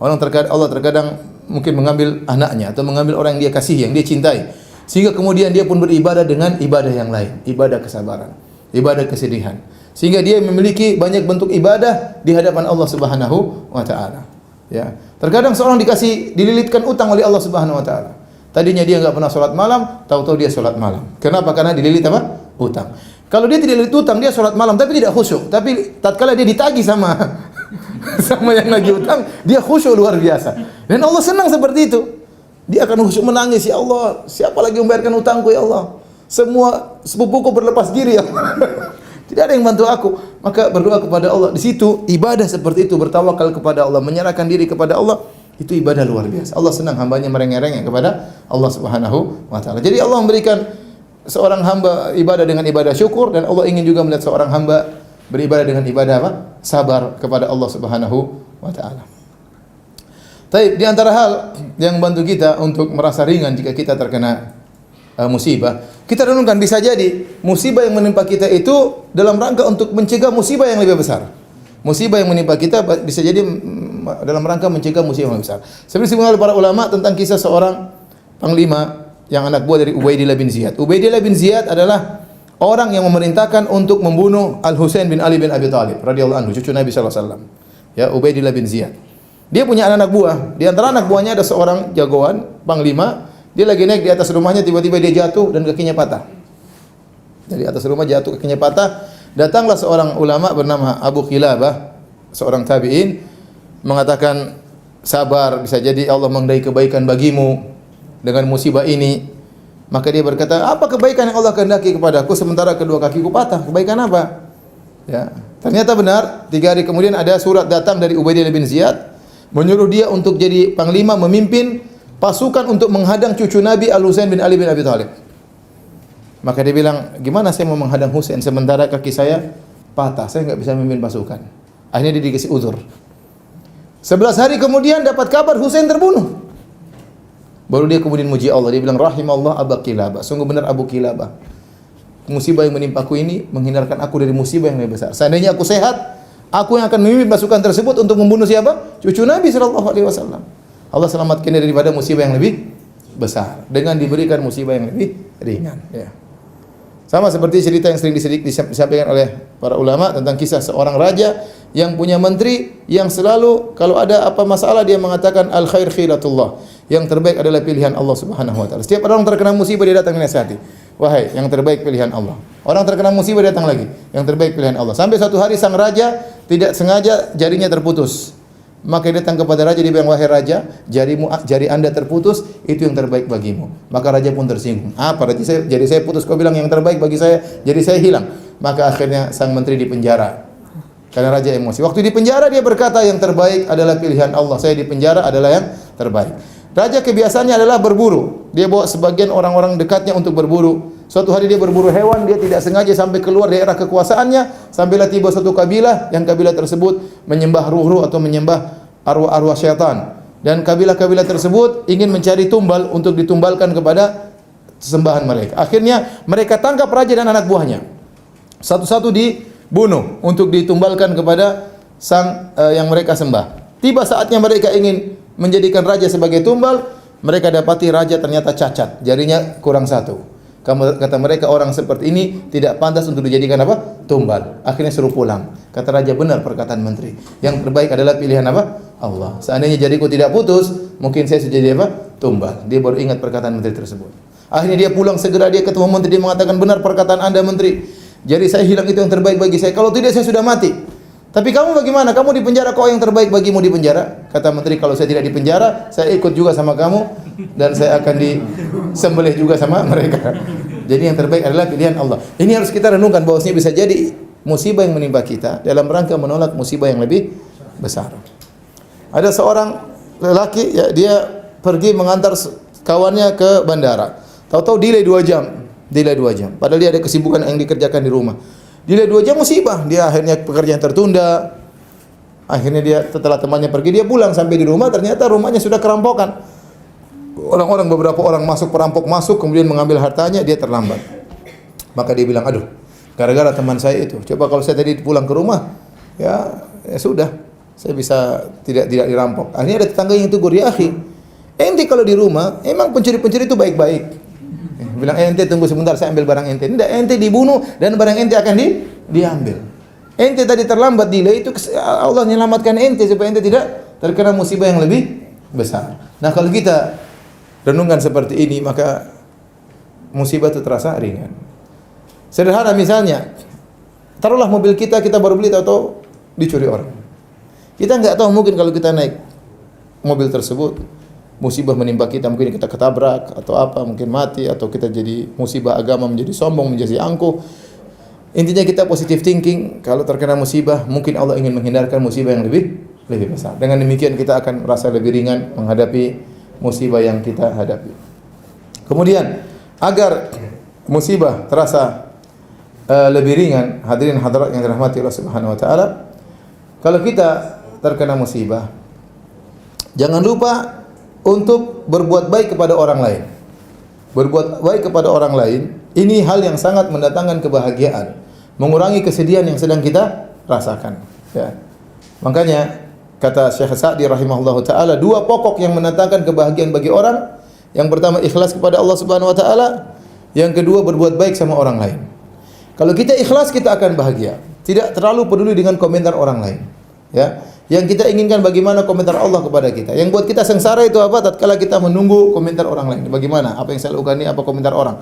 Allah terkadang mungkin mengambil anaknya atau mengambil orang yang dia kasihi, yang dia cintai, sehingga kemudian dia pun beribadah dengan ibadah yang lain, ibadah kesabaran, ibadah kesedihan, sehingga dia memiliki banyak bentuk ibadah di hadapan Allah Subhanahu wa taala. Ya, terkadang seorang dililitkan utang oleh Allah Subhanahu wa taala. Tadinya dia enggak pernah salat malam, tahu-tahu dia salat malam. Kenapa? Karena dililit apa? Utang. Kalau dia tidak dililit utang, dia salat malam tapi tidak khusyuk. Tapi tatkala dia ditagih sama yang lagi utang, dia khusyuk luar biasa. Dan Allah senang seperti itu. Dia akan khusyuk menangis, ya Allah, siapa lagi membayarkan utangku ya Allah? Semua sepupuku berlepas diri ya Allah. Tidak ada yang bantu aku. Maka berdoa kepada Allah. Di situ ibadah seperti itu, bertawakal kepada Allah, menyerahkan diri kepada Allah, itu ibadah luar biasa. Allah senang hambanya merengek-rengek kepada Allah Subhanahu wa taala. Jadi Allah memberikan seorang hamba ibadah dengan ibadah syukur, dan Allah ingin juga melihat seorang hamba beribadah dengan ibadah apa? Sabar kepada Allah Subhanahu wa taala. Tapi di antara hal yang membantu kita untuk merasa ringan jika kita terkena musibah, kita renungkan bisa jadi musibah yang menimpa kita itu dalam rangka untuk mencegah musibah yang lebih besar. Musibah yang menimpa kita bisa jadi dalam rangka mencegah musibah yang lebih besar. Seperti disebutkan oleh para ulama tentang kisah seorang panglima yang anak buah dari Ubaidillah bin Ziyad. Ubaidillah bin Ziyad adalah orang yang memerintahkan untuk membunuh Al-Husain bin Ali bin Abi Thalib radhiyallahu anhu, cucu Nabi sallallahu alaihi wasallam. Ya, Ubaidillah bin Ziyad. Dia punya anak buah. Di antara anak buahnya ada seorang jagoan, panglima. Dia lagi naik di atas rumahnya, tiba-tiba dia jatuh dan kakinya patah. Dari atas rumah jatuh, kakinya patah. Datanglah seorang ulama bernama Abu Qilabah, seorang tabi'in, mengatakan, sabar, bisa jadi Allah menghendaki kebaikan bagimu dengan musibah ini. Maka dia berkata, apa kebaikan yang Allah kehendaki kepadaku sementara kedua kakiku patah? Kebaikan apa? Ya, ternyata benar. 3 hari kemudian ada surat datang dari Ubaidillah bin Ziyad menyuruh dia untuk jadi panglima, memimpin pasukan untuk menghadang cucu Nabi Al-Husain bin Ali bin Abi Thalib. Maka dia bilang, gimana saya mau menghadang Husain sementara kaki saya patah, saya enggak bisa memimpin pasukan. Akhirnya dia dikasih uzur. 11 hari kemudian dapat kabar Husain terbunuh. Baru dia kemudian muji Allah, dia bilang, rahimallah Abu Qilabah, sungguh benar Abu Qilabah. Musibah yang menimpaku ini menghindarkan aku dari musibah yang lebih besar. Seandainya aku sehat, aku yang akan memimpin pasukan tersebut untuk membunuh siapa? Cucu Nabi sallallahu alaihi wasallam. Allah selamatkan dia daripada musibah yang lebih besar dengan diberikan musibah yang lebih ringan, ya. Sama seperti cerita yang sering disampaikan oleh para ulama tentang kisah seorang raja yang punya menteri yang selalu kalau ada apa masalah dia mengatakan al khair khiratullah. Yang terbaik adalah pilihan Allah Subhanahu wa taala. Setiap orang terkena musibah dia datang menasihati. Wahai, yang terbaik pilihan Allah. Orang terkena musibah datang lagi. Yang terbaik pilihan Allah. Sampai suatu hari sang raja tidak sengaja jarinya terputus. Maka dia datang kepada raja, dia bilang, wahai raja, jari Anda terputus, itu yang terbaik bagimu. Maka raja pun tersinggung. Apa raja, jari saya putus, kau bilang yang terbaik bagi saya, jari saya hilang. Maka akhirnya sang menteri dipenjara. Karena raja emosi. Waktu dipenjara dia berkata, yang terbaik adalah pilihan Allah. Saya dipenjara adalah yang terbaik. Raja kebiasaannya adalah berburu. Dia bawa sebagian orang-orang dekatnya untuk berburu. Suatu hari dia berburu hewan, dia tidak sengaja sampai keluar daerah kekuasaannya, sampailah tiba suatu kabilah, yang kabilah tersebut menyembah ruh-ruh atau menyembah arwah-arwah syaitan. Dan kabilah-kabilah tersebut ingin mencari tumbal untuk ditumbalkan kepada sesembahan mereka. Akhirnya mereka tangkap raja dan anak buahnya. Satu-satu dibunuh untuk ditumbalkan kepada sang yang mereka sembah. Tiba saatnya mereka ingin menjadikan raja sebagai tumbal, mereka dapati raja ternyata cacat, jarinya kurang satu. Kata mereka, orang seperti ini tidak pantas untuk dijadikan apa? Tumbal. Akhirnya suruh pulang. Kata raja, benar perkataan menteri. Yang terbaik adalah pilihan apa? Allah. Seandainya jariku tidak putus, mungkin saya sudah jadi apa? Tumbal. Dia baru ingat perkataan menteri tersebut. Akhirnya dia pulang segera, dia ketemu menteri, dia mengatakan, benar perkataan Anda menteri. Jari saya hilang itu yang terbaik bagi saya. Kalau tidak saya sudah mati. Tapi kamu bagaimana? Kamu di penjara, kok yang terbaik bagimu di penjara? Kata menteri, kalau saya tidak di penjara, saya ikut juga sama kamu dan saya akan disembelih juga sama mereka. Jadi yang terbaik adalah pilihan Allah. Ini harus kita renungkan bahwasanya bisa jadi musibah yang menimpa kita dalam rangka menolak musibah yang lebih besar. Ada seorang lelaki, ya, dia pergi mengantar kawannya ke bandara. Tahu-tahu delay 2 jam. Delay 2 jam. Padahal dia ada kesibukan yang dikerjakan di rumah. Delay 2 jam musibah. Dia akhirnya pekerjaan tertunda. Akhirnya dia setelah temannya pergi, dia pulang sampai di rumah, ternyata rumahnya sudah kerampokan. Beberapa orang perampok masuk, kemudian mengambil hartanya, dia terlambat. Maka dia bilang, aduh, gara-gara teman saya itu. Coba kalau saya tadi pulang ke rumah, ya sudah, saya bisa tidak dirampok. Akhirnya ada tetangga yang tegur, ya akhi, ente kalau di rumah, emang pencuri-pencuri itu baik-baik. Bilang, ente tunggu sebentar, saya ambil barang ente. Tidak, ente dibunuh dan barang ente akan diambil. Ente tadi terlambat delay, itu Allah menyelamatkan ente supaya ente tidak terkena musibah yang lebih besar. Nah, kalau kita renungan seperti ini, maka musibah itu terasa ringan. Sederhana misalnya, taruhlah mobil kita baru beli, atau dicuri orang. Kita enggak tahu, mungkin kalau kita naik mobil tersebut, musibah menimpa kita, mungkin kita ketabrak atau apa, mungkin mati, atau kita jadi musibah agama, menjadi sombong, menjadi angkuh. Intinya kita positive thinking. Kalau terkena musibah, mungkin Allah ingin menghindarkan musibah yang lebih besar. Dengan demikian kita akan merasa lebih ringan menghadapi musibah yang kita hadapi. Kemudian agar musibah terasa lebih ringan, hadirin hadirat yang dirahmati Allah Subhanahu wa taala, kalau kita terkena musibah, Jangan lupa untuk berbuat baik kepada orang lain. Berbuat baik kepada orang lain, ini hal yang sangat mendatangkan kebahagiaan, mengurangi kesedihan yang sedang kita rasakan. Ya. Makanya kata Syekh Sa'di rahimahullahu taala, dua pokok yang mendatangkan kebahagiaan bagi orang. Yang pertama ikhlas kepada Allah Subhanahu wa taala, yang kedua berbuat baik sama orang lain. Kalau kita ikhlas, kita akan bahagia. Tidak terlalu peduli dengan komentar orang lain. Ya. Yang kita inginkan bagaimana komentar Allah kepada kita. Yang buat kita sengsara itu apa? Tatkala kita menunggu komentar orang lain. Bagaimana? Apa yang saya lakukan ini? Apa komentar orang?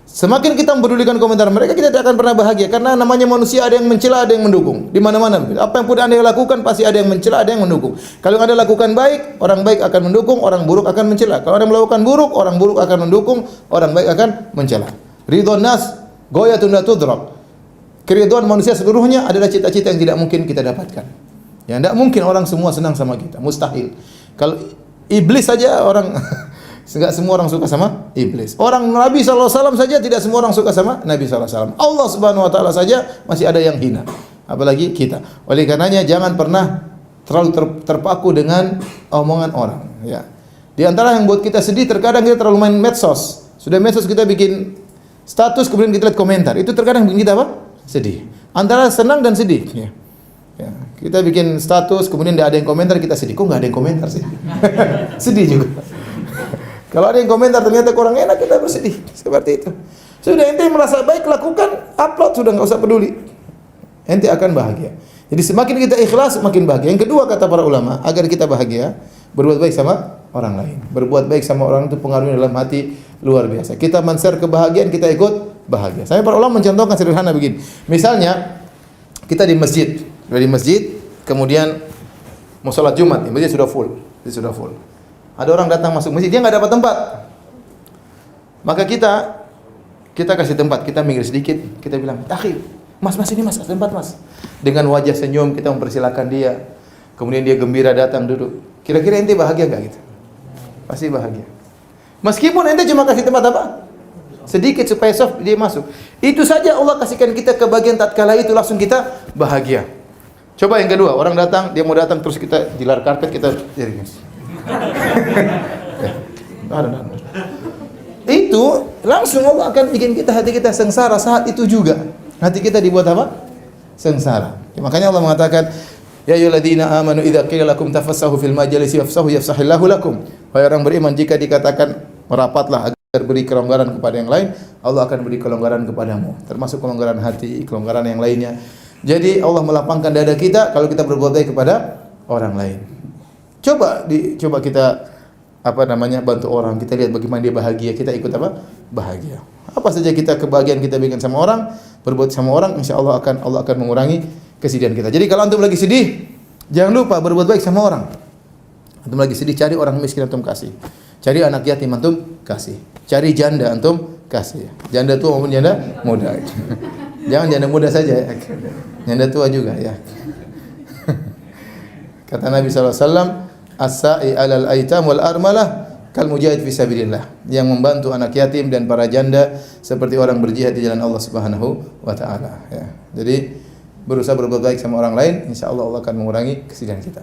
Semakin kita mempedulikan komentar mereka, kita tidak akan pernah bahagia. Karena namanya manusia, ada yang mencela, ada yang mendukung. Di mana-mana. Apa yang pun Anda lakukan, pasti ada yang mencela, ada yang mendukung. Kalau Anda lakukan baik, orang baik akan mendukung, orang buruk akan mencela. Kalau Anda melakukan buruk, orang buruk akan mendukung, orang baik akan mencela. Ridhon nas goyatun la tudrak. Keridhaan manusia seluruhnya adalah cita-cita yang tidak mungkin kita dapatkan. Ya, tidak mungkin orang semua senang sama kita, mustahil. Kalau iblis saja orang enggak semua orang suka sama iblis. Orang Nabi SAW saja tidak semua orang suka sama Nabi SAW. Allah Subhanahu wa taala saja masih ada yang hina. Apalagi kita. Oleh karenanya jangan pernah terlalu terpaku dengan omongan orang, ya. Di antara yang buat kita sedih, terkadang kita terlalu main medsos. Sudah medsos kita bikin status, kemudian kita lihat komentar. Itu terkadang bikin kita apa? Sedih. Antara senang dan sedih, ya. Ya, kita bikin status, kemudian tidak ada yang komentar, kita sedih. Kok nggak ada yang komentar sih? Sedih juga. Kalau ada yang komentar ternyata kurang enak, kita bersedih. Seperti itu. Sudah, ente merasa baik, lakukan, upload, sudah nggak usah peduli. Ente akan bahagia. Jadi semakin kita ikhlas, semakin bahagia. Yang kedua kata para ulama, agar kita bahagia, berbuat baik sama orang lain. Berbuat baik sama orang itu pengaruhnya dalam hati luar biasa. Kita men-share kebahagiaan, kita ikut bahagia. Saya para ulama mencontohkan sederhana begini. Misalnya kita di masjid. Dari masjid, kemudian mau sholat Jumat, masjid sudah full, Ada orang datang masuk masjid, dia nggak dapat tempat. Maka kita kasih tempat, kita minggir sedikit, kita bilang, "Akhi, mas ini mas, tempat mas." Dengan wajah senyum kita mempersilakan dia. Kemudian dia gembira datang duduk. Kira-kira ente bahagia nggak gitu? Pasti bahagia. Meskipun ente cuma kasih tempat apa? Sedikit supaya soft dia masuk. Itu saja Allah kasihkan kita kebahagiaan tatkala itu langsung kita bahagia. Coba yang kedua, orang datang, dia mau datang terus kita jilar karpet, kita jaring. Itu langsung Allah akan bikin hati kita sengsara saat itu juga. Hati kita dibuat apa? Sengsara. Ya, makanya Allah mengatakan, "Ya ayyuhalladzina amanu idza qila lakum tafassahu fil majalisi fafsahu yafsahillahu lakum." Wahai orang beriman, jika dikatakan merapatlah agar beri kelonggaran kepada yang lain, Allah akan beri kelonggaran kepadamu. Termasuk kelonggaran hati, kelonggaran yang lainnya. Jadi Allah melapangkan dada kita kalau kita berbuat baik kepada orang lain. Coba kita bantu orang, kita lihat bagaimana dia bahagia, kita ikut apa? Bahagia. Apa saja kita kebahagiaan kita berikan sama orang, berbuat sama orang, insya-Allah Allah akan mengurangi kesedihan kita. Jadi kalau antum lagi sedih, jangan lupa berbuat baik sama orang. Antum lagi sedih, cari orang miskin antum kasih. Cari anak yatim antum kasih. Cari janda antum kasih. Janda tua maupun janda muda. Jangan janda muda saja ya. Janda tua juga ya. Kata Nabi SAW, "As-sa'i 'alal aitam wal armalah kal mujahid fi sabilillah." Yang membantu anak yatim dan para janda seperti orang berjihad di jalan Allah Subhanahu wa taala ya. Jadi berusaha berbuat baik sama orang lain, insyaallah Allah akan mengurangi kesedihan kita.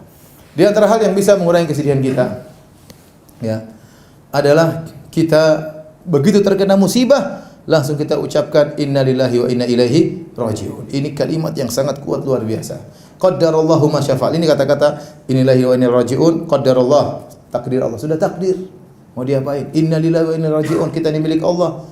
Di antara hal yang bisa mengurangi kesedihan kita ya adalah kita begitu terkena musibah langsung kita ucapkan innalillahi wa inna ilaihi rajiun. Ini kalimat yang sangat kuat luar biasa. Qaddarallahu ma syafa'al. Ini kata-kata innalillahi wa inna ilaihi rajiun, qaddarallah, takdir Allah. Sudah takdir. Mau diapain? Innalillahi wa inna ilaihi rajiun. Kita ini milik Allah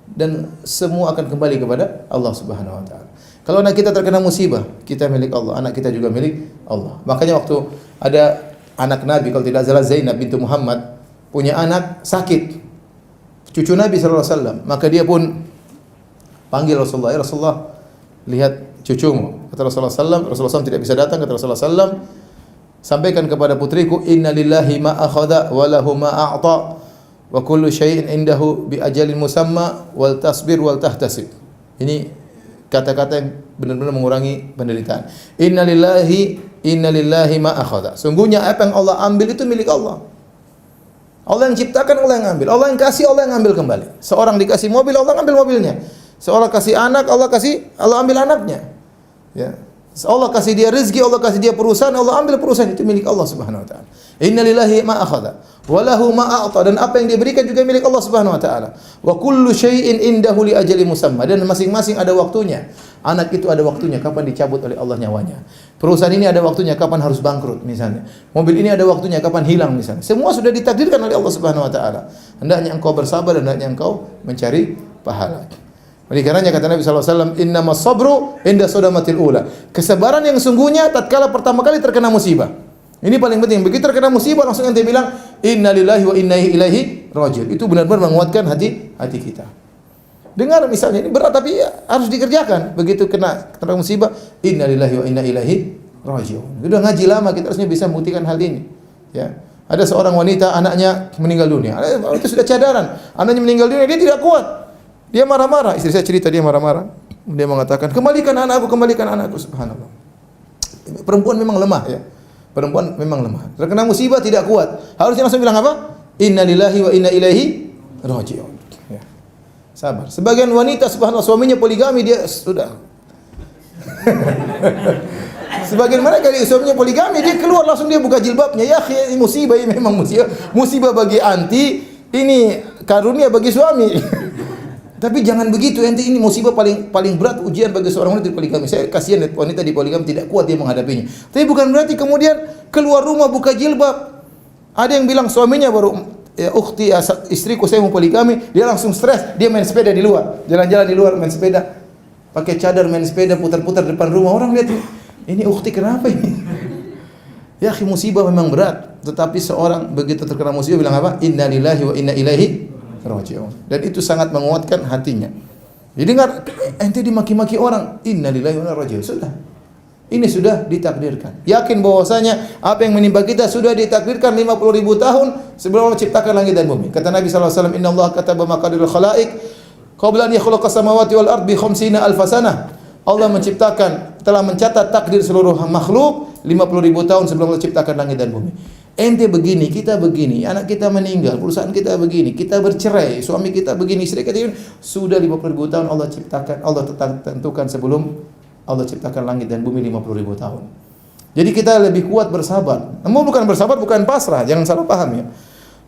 dan semua akan kembali kepada Allah Subhanahu wa taala. Kalau anak kita terkena musibah, kita milik Allah, anak kita juga milik Allah. Makanya waktu ada anak Nabi, kalau tidak salah Zainab bintu Muhammad, punya anak sakit. Cucu Nabi SAW, maka dia pun panggil Rasulullah, "Ya Rasulullah, lihat cucumu." Kata Rasulullah SAW tidak bisa datang. Kata Rasulullah SAW, "Sampaikan kepada putriku, inna lillahi ma akhadha wa lahu ma a'ta wa kullu syai'in indahu bi ajalin musamma wal tasbir wal tahtasib." Ini kata-kata yang benar-benar mengurangi penderitaan. Inna lillahi ma akhadha. Sungguhnya apa yang Allah ambil itu milik Allah. Allah yang ciptakan, Allah yang ambil. Allah yang kasih, Allah yang ambil kembali. Seorang dikasih mobil, Allah ambil mobilnya. Seorang kasih anak, Allah ambil anaknya. Ya. Allah kasih dia rezeki, Allah kasih dia perusahaan, Allah ambil perusahaan itu milik Allah Subhanahu wa taala. Inna lillahi ma akhadha wa lahu ma a'ta, dan apa yang dia berikan juga milik Allah Subhanahu wa taala. Wa kullu syai'in indahu li ajali musamma, dan masing-masing ada waktunya. Anak itu ada waktunya kapan dicabut oleh Allah nyawanya. Perusahaan ini ada waktunya kapan harus bangkrut misalnya. Mobil ini ada waktunya kapan hilang misalnya. Semua sudah ditakdirkan oleh Allah Subhanahu wa taala. Hendaknya engkau bersabar dan hendaknya engkau mencari pahala. Oleh karenanya kata Nabi sallallahu alaihi wasallam, "Innamas sabru inda sadamatil ula." Kesabaran yang sungguhnya tatkala pertama kali terkena musibah. Ini paling penting. Begitu terkena musibah langsung ente bilang, "Inna lillahi wa inna ilaihi raji'un." Itu benar-benar menguatkan hati kita. Dengar misalnya ini berat tapi harus dikerjakan. Begitu kena musibah, "Inna lillahi wa inna ilaihi raji'un." Sudah ngaji lama kita harusnya bisa membuktikan hal ini. Ya. Ada seorang wanita anaknya meninggal dunia. Itu sudah cadaran. Anaknya meninggal dunia, dia tidak kuat. Dia marah-marah. Istri saya cerita dia marah-marah. Dia mengatakan, kembalikan anakku. Subhanallah. Perempuan memang lemah ya. Perempuan memang lemah. Terkena musibah tidak kuat. Harusnya langsung bilang apa? Inna lillahi wa inna ilaihi raji'un. Ya. Sabar. Sebagian wanita subhanallah suaminya poligami dia sudah. Sebagian mereka suaminya poligami dia keluar langsung dia buka jilbabnya. Ya akhi, musibah ini memang musibah. Musibah bagi anti, ini karunia bagi suami. Tapi jangan begitu, ente ini musibah paling berat ujian bagi seorang wanita di poligami. Saya kasihan wanita di poligami tidak kuat dia menghadapinya. Tapi bukan berarti kemudian keluar rumah buka jilbab. Ada yang bilang suaminya baru ukhti istriku saya mau poligami, dia langsung stres, dia main sepeda di luar. Jalan-jalan di luar main sepeda. Pakai cadar main sepeda putar-putar depan rumah. Orang lihat ini ukhti kenapa ini? Ya akhi, musibah memang berat, tetapi seorang begitu terkena musibah bilang apa? Inna lillahi wa inna ilaihi raji'un. Dan itu sangat menguatkan hatinya. Jadi dengar ente dimaki-maki orang, inna lillahi wa inna ilaihi raji'un. Sudah. Ini sudah ditakdirkan. Yakin bahwasanya apa yang menimpa kita sudah ditakdirkan 50.000 tahun sebelum Allah ciptakan langit dan bumi. Kata Nabi sallallahu alaihi wasallam, "Innallaha kataba maqadirul khalaiq qabla an yakhluqas samawati wal ardi 50 alf sanah." Allah telah mencatat takdir seluruh makhluk 50.000 tahun sebelum Allah ciptakan langit dan bumi. Ente begini, kita begini, anak kita meninggal, perusahaan kita begini, kita bercerai, suami kita begini, istri kita begini. Sudah 50.000 tahun Allah ciptakan, Allah tentukan sebelum Allah ciptakan langit dan bumi 50.000 tahun. Jadi kita lebih kuat bersabar. Namun bukan bersabar, bukan pasrah, jangan salah paham ya.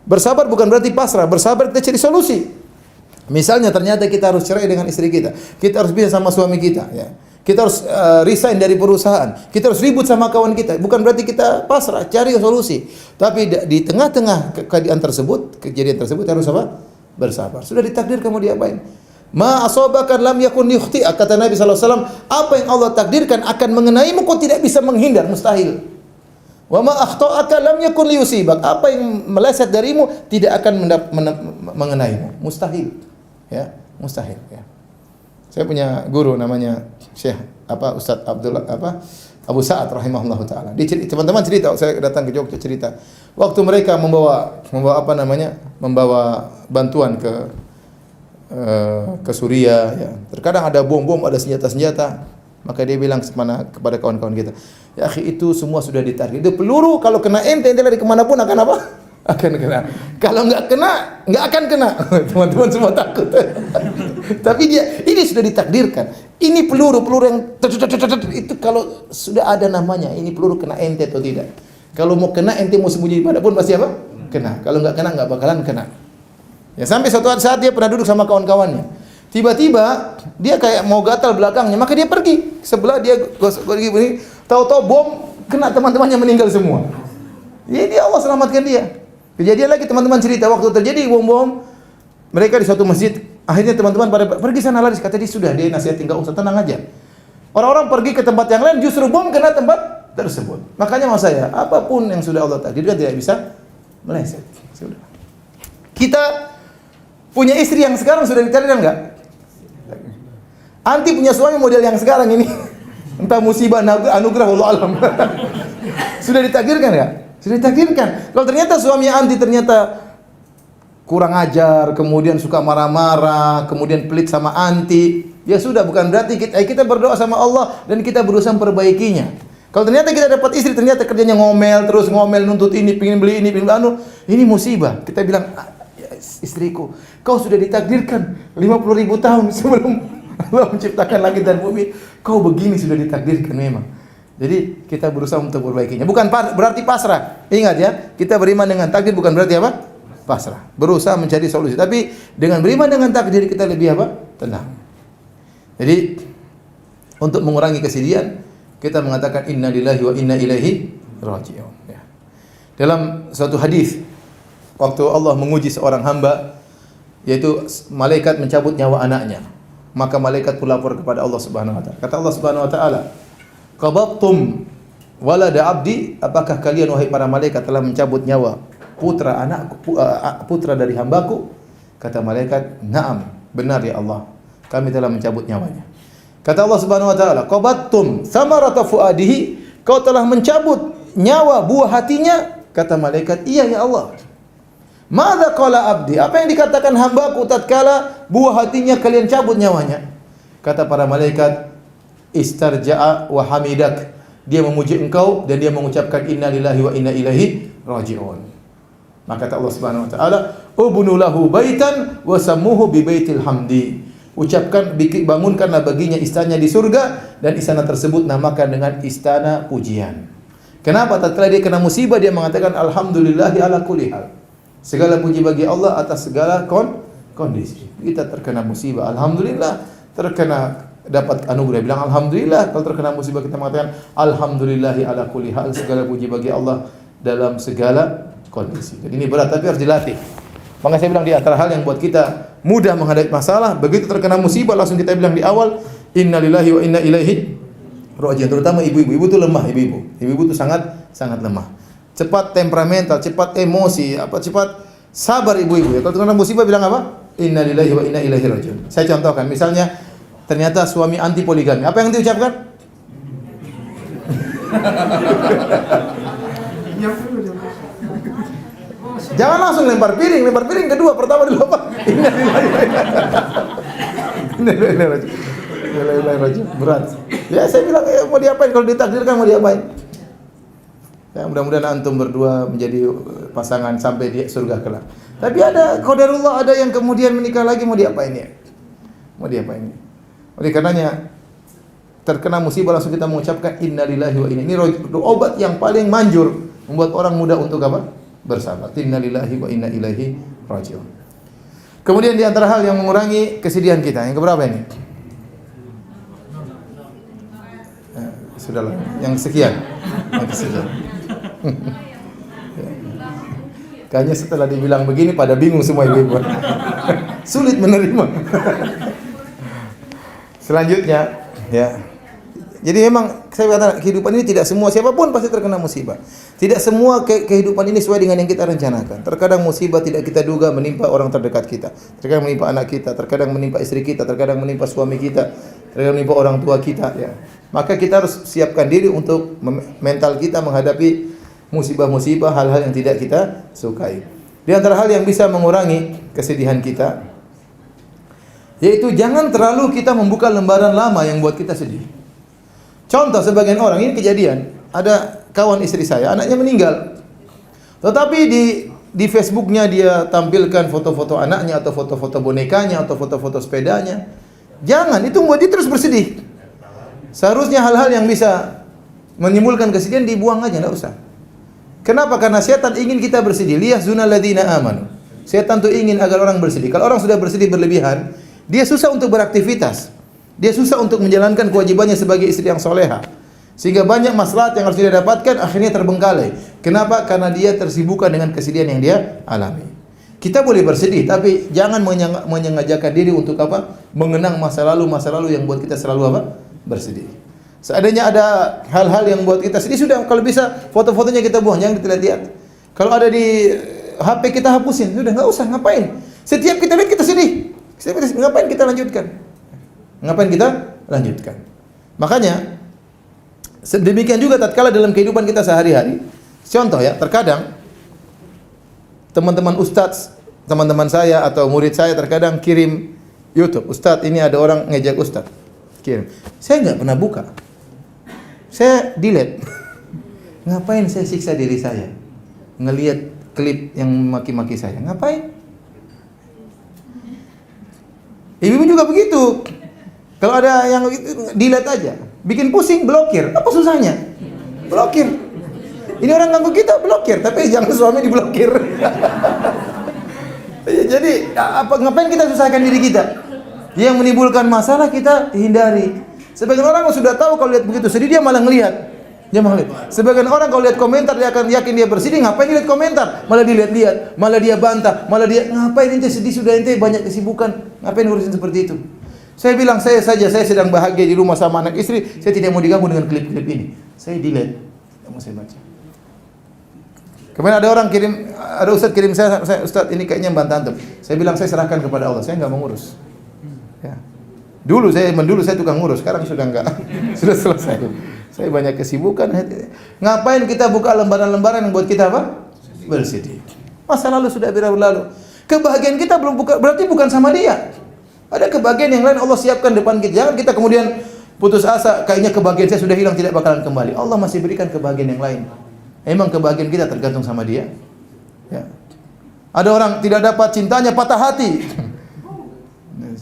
Bersabar bukan berarti pasrah, bersabar kita cari solusi. Misalnya ternyata kita harus cerai dengan istri kita harus pisah sama suami kita, ya. Kita harus resign dari perusahaan. Kita harus ribut sama kawan kita. Bukan berarti kita pasrah, cari solusi. Tapi di tengah-tengah kejadian tersebut harus apa? Bersabar. Sudah ditakdir kamu diapain? Ma asabaka lam yakun yukhti. Kata Nabi sallallahu alaihi wasallam, apa yang Allah takdirkan akan mengenaimu kau tidak bisa menghindar, mustahil. Wa ma akhta'aka lam yakun liyusibak. Apa yang meleset darimu tidak akan mengenaimu, mustahil. Ya, mustahil ya. Saya punya guru namanya Syekh Ustaz Abu Sa'ad rahimahullahu taala. Teman-teman cerita, saya datang ke Jogja cerita. Waktu mereka membawa bantuan ke Suriah ya. Terkadang ada bom-bom, ada senjata-senjata. Maka dia bilang kepada kawan-kawan kita, "Ya akhi, itu semua sudah ditakdir. Itu peluru kalau kena ente lari kemana pun akan apa? Akan kena. Kalau enggak kena, enggak akan kena." Teman-teman semua takut. Tapi ini sudah ditakdirkan. Ini peluru yang itu kalau sudah ada namanya, ini peluru kena ente atau tidak. Kalau mau kena ente mau sembunyi pada pun pasti apa? Kena. Kalau enggak kena enggak bakalan kena. Ya sampai suatu saat dia pernah duduk sama kawan-kawannya. Tiba-tiba dia kayak mau gatal belakangnya, maka dia pergi sebelah dia begini, tahu-tahu bom kena teman-temannya meninggal semua. Jadi Allah selamatkan dia. Kejadian lagi teman-teman cerita waktu terjadi bom-bom mereka di suatu masjid. Akhirnya teman-teman pada pergi sana lari, kata dia sudah, dia nasihat tinggal usah tenang aja. Orang-orang pergi ke tempat yang lain justru bom kena tempat tersebut. Makanya mas saya, apapun yang sudah Allah takdirkan tidak bisa meleset. Sudah. Kita punya istri yang sekarang sudah ditakdirkan enggak? Anti punya suami model yang sekarang ini. Entah musibah anugerah Allah alam. Sudah ditakdirkan enggak? Sudah ditakdirkan. Kalau ternyata suami anti ternyata kurang ajar, kemudian suka marah-marah, kemudian pelit sama anti, ya sudah, bukan berarti kita berdoa sama Allah dan kita berusaha memperbaikinya. Kalau ternyata kita dapat istri ternyata kerjanya ngomel, terus ngomel nuntut ini, pingin beli ini, pingin anu, ini musibah. Kita bilang, ya, istriku, kau sudah ditakdirkan 50.000 tahun sebelum Allah menciptakan langit dan bumi. Kau begini sudah ditakdirkan memang. Jadi kita berusaha untuk perbaikinya. Bukan berarti pasrah. Ingat ya, kita beriman dengan takdir bukan berarti apa? Pasrah. Berusaha mencari solusi. Tapi dengan beriman dengan takdir kita lebih apa? Tenang. Jadi untuk mengurangi kesedihan, kita mengatakan inna lillahi wa inna ilaihi raji'un. Ya. Dalam suatu hadis, waktu Allah menguji seorang hamba, yaitu malaikat mencabut nyawa anaknya, maka malaikat pun lapor kepada Allah Subhanahu wa taala. Kata Allah Subhanahu wa taala, "Qabattum walada abdi?" Apakah kalian wahai para malaikat telah mencabut nyawa putra dari hambaku? Kata malaikat, "Na'am, benar ya Allah. Kami telah mencabut nyawanya." Kata Allah Subhanahu wa taala, "Qabattum thamarata fuadihi?" Kau telah mencabut nyawa buah hatinya? Kata malaikat, "Iya ya Allah." "Madza qala abdi?" Apa yang dikatakan hambaku tatkala buah hatinya kalian cabut nyawanya? Kata para malaikat, "Istarja'a wa hamidak." Dia memuji engkau dan dia mengucapkan inna lillahi wa inna ilaihi raji'un. Maka kata Allah Subhanahu wa taala, "Ubnu lahu baitan wa sammuhu bi baitil hamdi." Ucapkan, bangunkanlah baginya istana di surga dan istana tersebut namakan dengan istana pujian. Kenapa? Tatkala dia kena musibah dia mengatakan alhamdulillahi ala kulli hal. Segala puji bagi Allah atas segala kondisi. Kita terkena musibah, alhamdulillah. Terkena dapat anugerah, bilang alhamdulillah. Kalau terkena musibah kita mengatakan alhamdulillahi ala kulli hal. Segala puji bagi Allah dalam segala kondisi. Dan ini berat tapi harus dilatih. Maka saya bilang di antara hal yang buat kita mudah menghadapi masalah, begitu terkena musibah langsung kita bilang di awal innalillahi wa inna ilaihi raji'un. Terutama ibu-ibu, ibu itu lemah, ibu-ibu itu sangat lemah. Cepat temperamental, cepat emosi, cepat sabar ibu-ibu ya. Kalau terkena musibah bilang apa? Innalillahi wa inna ilaihi raji'un. Saya contohkan, misalnya ternyata suami anti poligami. Apa yang diucapkan? Jangan langsung lempar piring kedua, pertama dulu apa? Berat. Ya saya bilang mau diapain kalau ditakdirkan mau diapain? Ya mudah-mudahan antum berdua menjadi pasangan sampai di surga kelak. Tapi ada qadarullah, ada yang kemudian menikah lagi mau diapain ya? Mau diapain? Oleh karenanya terkena musibah langsung kita mengucapkan innalillahi wa inna. Ini obat yang paling manjur membuat orang mudah untuk apa? Bersabar. Innalillahi wa inna ilaihi raji'un. Kemudian di antara hal yang mengurangi kesedihan kita, yang keberapa ini? Sudahlah, yang sekian. Kayaknya setelah dibilang begini pada bingung semua ibu-ibu. Sulit menerima. Selanjutnya, ya. Jadi memang saya katakan kehidupan ini tidak semua, siapapun pasti terkena musibah. Tidak semua kehidupan ini sesuai dengan yang kita rencanakan. Terkadang musibah tidak kita duga menimpa orang terdekat kita. Terkadang menimpa anak kita, terkadang menimpa istri kita, terkadang menimpa suami kita, terkadang menimpa orang tua kita ya. Maka kita harus siapkan diri untuk mental kita menghadapi musibah-musibah, hal-hal yang tidak kita sukai. Di antara hal yang bisa mengurangi kesedihan kita yaitu jangan terlalu kita membuka lembaran lama yang buat kita sedih. Contoh sebagian orang, ini kejadian, ada kawan istri saya, anaknya meninggal. Tetapi di Facebooknya dia tampilkan foto-foto anaknya atau foto-foto bonekanya atau foto-foto sepedanya. Jangan, itu membuat dia terus bersedih. Seharusnya hal-hal yang bisa menimbulkan kesedihan dibuang aja, enggak usah. Kenapa? Karena setan ingin kita bersedih. Liyahzunal ladzina amanu. Setan tuh ingin agar orang bersedih. Kalau orang sudah bersedih berlebihan, dia susah untuk beraktivitas. Dia susah untuk menjalankan kewajibannya sebagai istri yang soleha. Sehingga banyak maslahat yang harus dia dapatkan akhirnya terbengkalai. Kenapa? Karena dia tersibukkan dengan kesedihan yang dia alami. Kita boleh bersedih, tapi jangan menyengajakan diri untuk apa? Mengenang masa lalu yang buat kita selalu apa? Bersedih. Seandainya ada hal-hal yang buat kita sedih, sudah kalau bisa foto-fotonya kita buang, jangan kita lihat. Kalau ada di HP kita hapusin, sudah enggak usah, ngapain? Setiap kita lihat kita sedih. Ngapain kita lanjutkan? Ngapain kita lanjutkan? Makanya demikian juga tatkala dalam kehidupan kita sehari-hari. Contoh ya, terkadang teman-teman ustaz, teman-teman saya atau murid saya terkadang kirim YouTube, "Ustaz, ini ada orang ngejek Ustaz." Kirim. Saya enggak pernah buka. Saya delete. Ngapain saya siksa diri saya? Ngelihat klip yang maki-maki saya. Ngapain? Ibu juga begitu. Kalau ada yang delete aja, bikin pusing, blokir. Apa susahnya? blokir. Ini orang ganggu kita, blokir. Tapi jangan suami diblokir. Jadi ngapain kita susahkan diri kita? Yang menimbulkan masalah kita hindari. Sebagian orang sudah tahu kalau lihat begitu sedih dia malah ngelihat. Dia malah lihat. Sebagian orang kalau lihat komentar dia akan yakin dia bersedih, ngapain dia lihat komentar? Malah dilihat-lihat, malah dia bantah, malah dia ngapain ente sedih sudah ente banyak kesibukan, ngapain ngurusin seperti itu? Saya bilang saya sedang bahagia di rumah sama anak istri, saya tidak mau diganggu dengan klip-klip ini. Saya delete, tidak mau saya baca. Kemudian ada orang ada ustaz kirim saya ustaz ini kayaknya bantah antum. Saya bilang saya serahkan kepada Allah, saya enggak mau ngurus. Ya. Dulu saya tukang ngurus, sekarang sudah enggak. Sudah selesai. Saya banyak kesibukan. Ngapain kita buka lembaran-lembaran yang buat kita apa? Bersedih. Masa lalu sudah berlalu. Kebahagiaan kita belum berarti bukan sama dia. Ada kebahagiaan yang lain Allah siapkan depan kita. Jangan kita kemudian putus asa, kayaknya kebahagiaan saya sudah hilang, tidak bakalan kembali. Allah masih berikan kebahagiaan yang lain. Emang kebahagiaan kita tergantung sama dia? Ya. Ada orang tidak dapat cintanya, patah hati.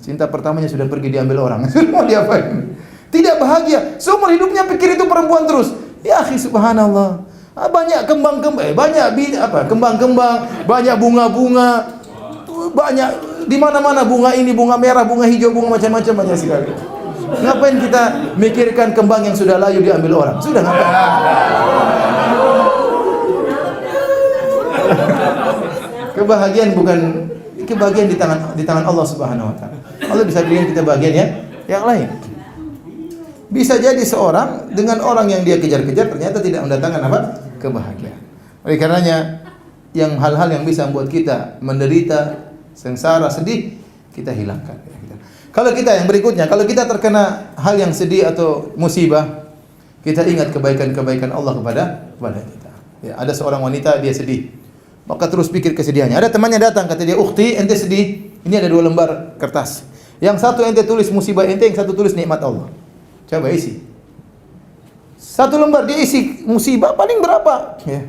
Cinta pertamanya sudah pergi diambil orang. Mau diapain? Tidak bahagia. Seumur hidupnya pikir itu perempuan terus. Ya akhi subhanallah. Banyak kembang-kembang, kembang-kembang, banyak bunga-bunga. Banyak di mana-mana bunga ini, bunga merah, bunga hijau, bunga macam-macam banyak sekali. Ngapain kita mikirkan kembang yang sudah layu diambil orang? Sudah ngapain? Kebahagiaan di tangan Allah Subhanahu wa taala. Allah bisa berikan kita bagian yang lain. Bisa jadi seorang dengan orang yang dia kejar-kejar ternyata tidak mendatangkan apa? Kebahagiaan. Oleh karenanya yang hal-hal yang bisa membuat kita menderita, sengsara, sedih, kita hilangkan. Kalau kita yang berikutnya, kalau kita terkena hal yang sedih atau musibah, kita ingat kebaikan-kebaikan Allah kepada kita. Ya, ada seorang wanita dia sedih, maka terus pikir kesedihannya. Ada temannya datang, kata dia, "Ukhti, ente sedih. Ini ada 2 lembar kertas. Yang satu ente tulis musibah ente, yang satu tulis nikmat Allah. Coba isi. 1 lembar dia isi musibah paling berapa? Ya.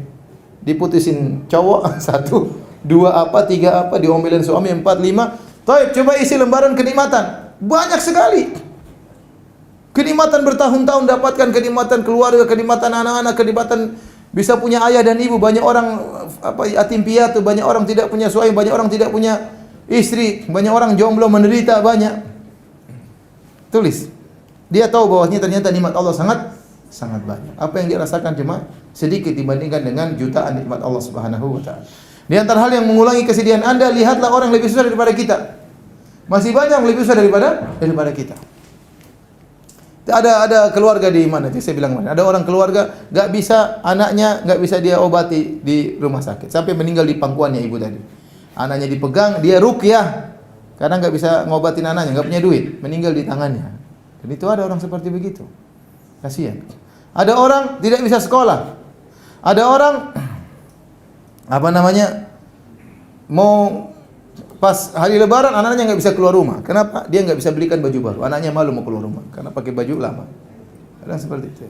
Diputusin cowok 1, 2 apa, 3 apa, diomelin suami 4, 5. Taib, coba isi lembaran kenikmatan. Banyak sekali. Kenikmatan bertahun-tahun dapatkan, kenikmatan keluarga, kenikmatan anak-anak, kenikmatan bisa punya ayah dan ibu. Banyak orang yatim piatu, banyak orang tidak punya suami, banyak orang tidak punya istri, banyak orang jomblo menderita, banyak. Tulis. Dia tahu bahwasanya ternyata nikmat Allah sangat banyak. Apa yang dia rasakan cuma sedikit dibandingkan dengan jutaan nikmat Allah Subhanahu wa taala. Di antara hal yang mengulangi kesedihan Anda, lihatlah orang yang lebih susah daripada kita. Masih banyak yang lebih susah daripada kita. Ada keluarga di mana? Saya bilang mana? Ada orang keluarga anaknya enggak bisa dia obati di rumah sakit sampai meninggal di pangkuannya ibu tadi. Anaknya dipegang, dia ruqyah. Karena enggak bisa ngobatin anaknya, enggak punya duit, meninggal di tangannya. Dan itu ada orang seperti begitu. Kasihan. Ada orang tidak bisa sekolah. Ada orang mau pas hari lebaran anaknya enggak bisa keluar rumah. Kenapa? Dia enggak bisa belikan baju baru. Anaknya malu mau keluar rumah karena pakai baju lama. Ada seperti itu.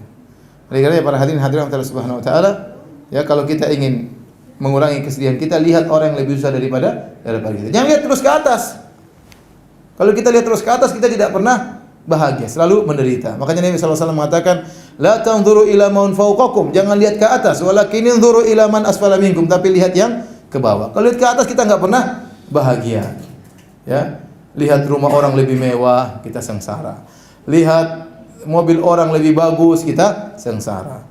Oleh karena para hadirin Allah Subhanahu wa taala, ya kalau kita ingin mengurangi kesedihan kita, lihat orang yang lebih susah daripada kita. Jangan lihat terus ke atas. Kalau kita lihat terus ke atas, kita tidak pernah bahagia, selalu menderita. Makanya Nabi sallallahu alaihi wasallam mengatakan, "La tanzuru ila man fawqakum." Jangan lihat ke atas, walakin inzuru ila man asfala minkum, tapi lihat yang ke bawah. Kalau lihat ke atas kita enggak pernah bahagia. Ya. Lihat rumah orang lebih mewah, kita sengsara. Lihat mobil orang lebih bagus, kita sengsara.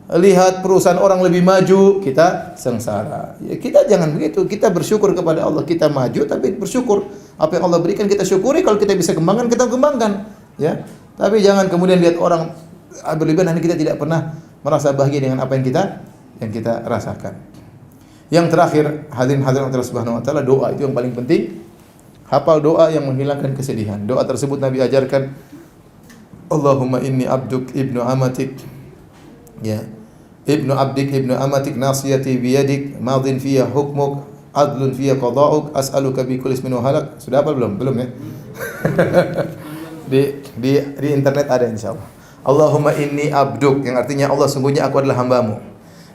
Lihat perusahaan orang lebih maju, kita sengsara. Ya, kita jangan begitu. Kita bersyukur kepada Allah, kita maju tapi bersyukur. Apa yang Allah berikan kita syukuri, kalau kita bisa kembangkan, kita kembangkan. Ya, tapi jangan kemudian lihat orang berlebihan, kita tidak pernah merasa bahagia dengan apa yang kita rasakan. Yang terakhir, hadirin Allah Subhanahu wa taala, doa itu yang paling penting. Hafal doa yang menghilangkan kesedihan. Doa tersebut Nabi ajarkan, Allahumma inni abduk ibnu amatik. Ya. Ibnu abdik ibnu amatik nasiyati biyadik madin fiyya hukmuk adlun fiyya qada'uk as'aluka bi kulli ismin wa halak. Sudah hafal belum? Belum ya? Di internet ada insyaallah. Allahumma inni abduk, yang artinya Allah sungguhnya aku adalah hambamu.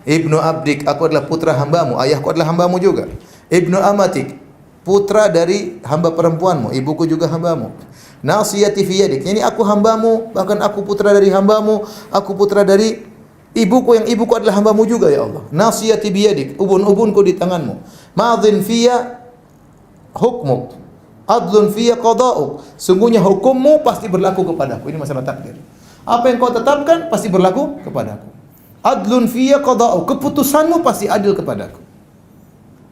Ibnu abdik, aku adalah putra hambamu. Ayahku adalah hambamu juga. Ibnu amatik, putra dari hamba perempuanmu. Ibuku juga hambamu. Nasiyati fi yadik, ini aku hambamu, bahkan aku putra dari hambamu, aku putra dari Ibuku yang ibuku adalah hamba-Mu juga ya Allah. Nasiyati biyadik, ubun-ubunku di tangan-Mu. Madhin fiyya hukmuk, adlun fiyya qada'uk. Sungguhnya hukum-Mu pasti berlaku kepadaku. Ini masalah takdir. Apa yang Kau tetapkan pasti berlaku kepadaku. Adlun fiyya qada'uk, keputusan-Mu pasti adil kepadaku.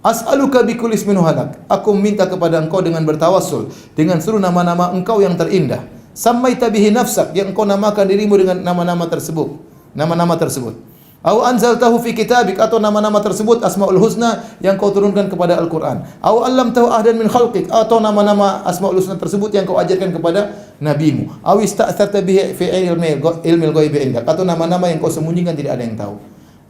As'aluka bikulli ismin halak. Aku minta kepada Engkau dengan bertawassul dengan seluruh nama-nama Engkau yang terindah. Sammaita bihi nafsak, yang Engkau namakan dirimu dengan nama-nama tersebut. Nama-nama tersebut. Au anzaltahu fi kitabik, atau nama-nama tersebut Asmaul Husna yang Kau turunkan kepada Al-Qur'an. Au 'allamtahu ahdan min khalqik, atau nama-nama Asmaul Husna tersebut yang Kau ajarkan kepada nabimu. Au ista'tharta bihi fi ilmil ghaibi indak, atau nama-nama yang Kau sembunyikan tidak ada yang tahu.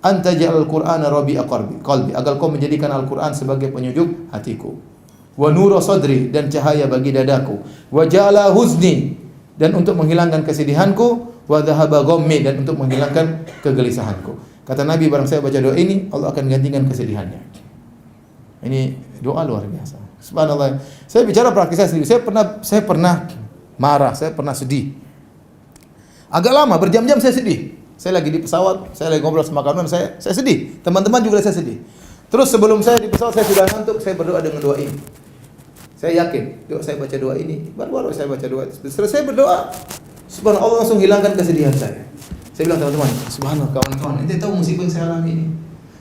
Anta ja'al Qur'ana rabi'a qalbi, agar Kau menjadikan Al-Qur'an sebagai penyejuk hatiku. Wa nura sadri, dan cahaya bagi dadaku. Wa ja'ala huzni, dan untuk menghilangkan kesedihanku. Wa dhahaba ghammi, dan untuk menghilangkan kegelisahanku. Kata Nabi, barang saya baca doa ini, Allah akan gantikan kesedihannya. Ini doa luar biasa. Subhanallah. Saya bicara praktis saya sendiri. Saya pernah marah, saya pernah sedih. Agak lama, berjam-jam saya sedih. Saya lagi di pesawat, saya lagi ngobrol sama kawan, saya sedih. Teman-teman juga saya sedih. Terus sebelum saya di pesawat, saya sudah ngantuk, saya berdoa dengan doa ini. Saya yakin, saya baca doa ini, baru saya baca doa. Selesai berdoa, subhanallah, Allah langsung hilangkan kesedihan saya. Saya bilang teman-teman, subhanallah kawan-kawan, ente tahu musibah yang saya alami ini?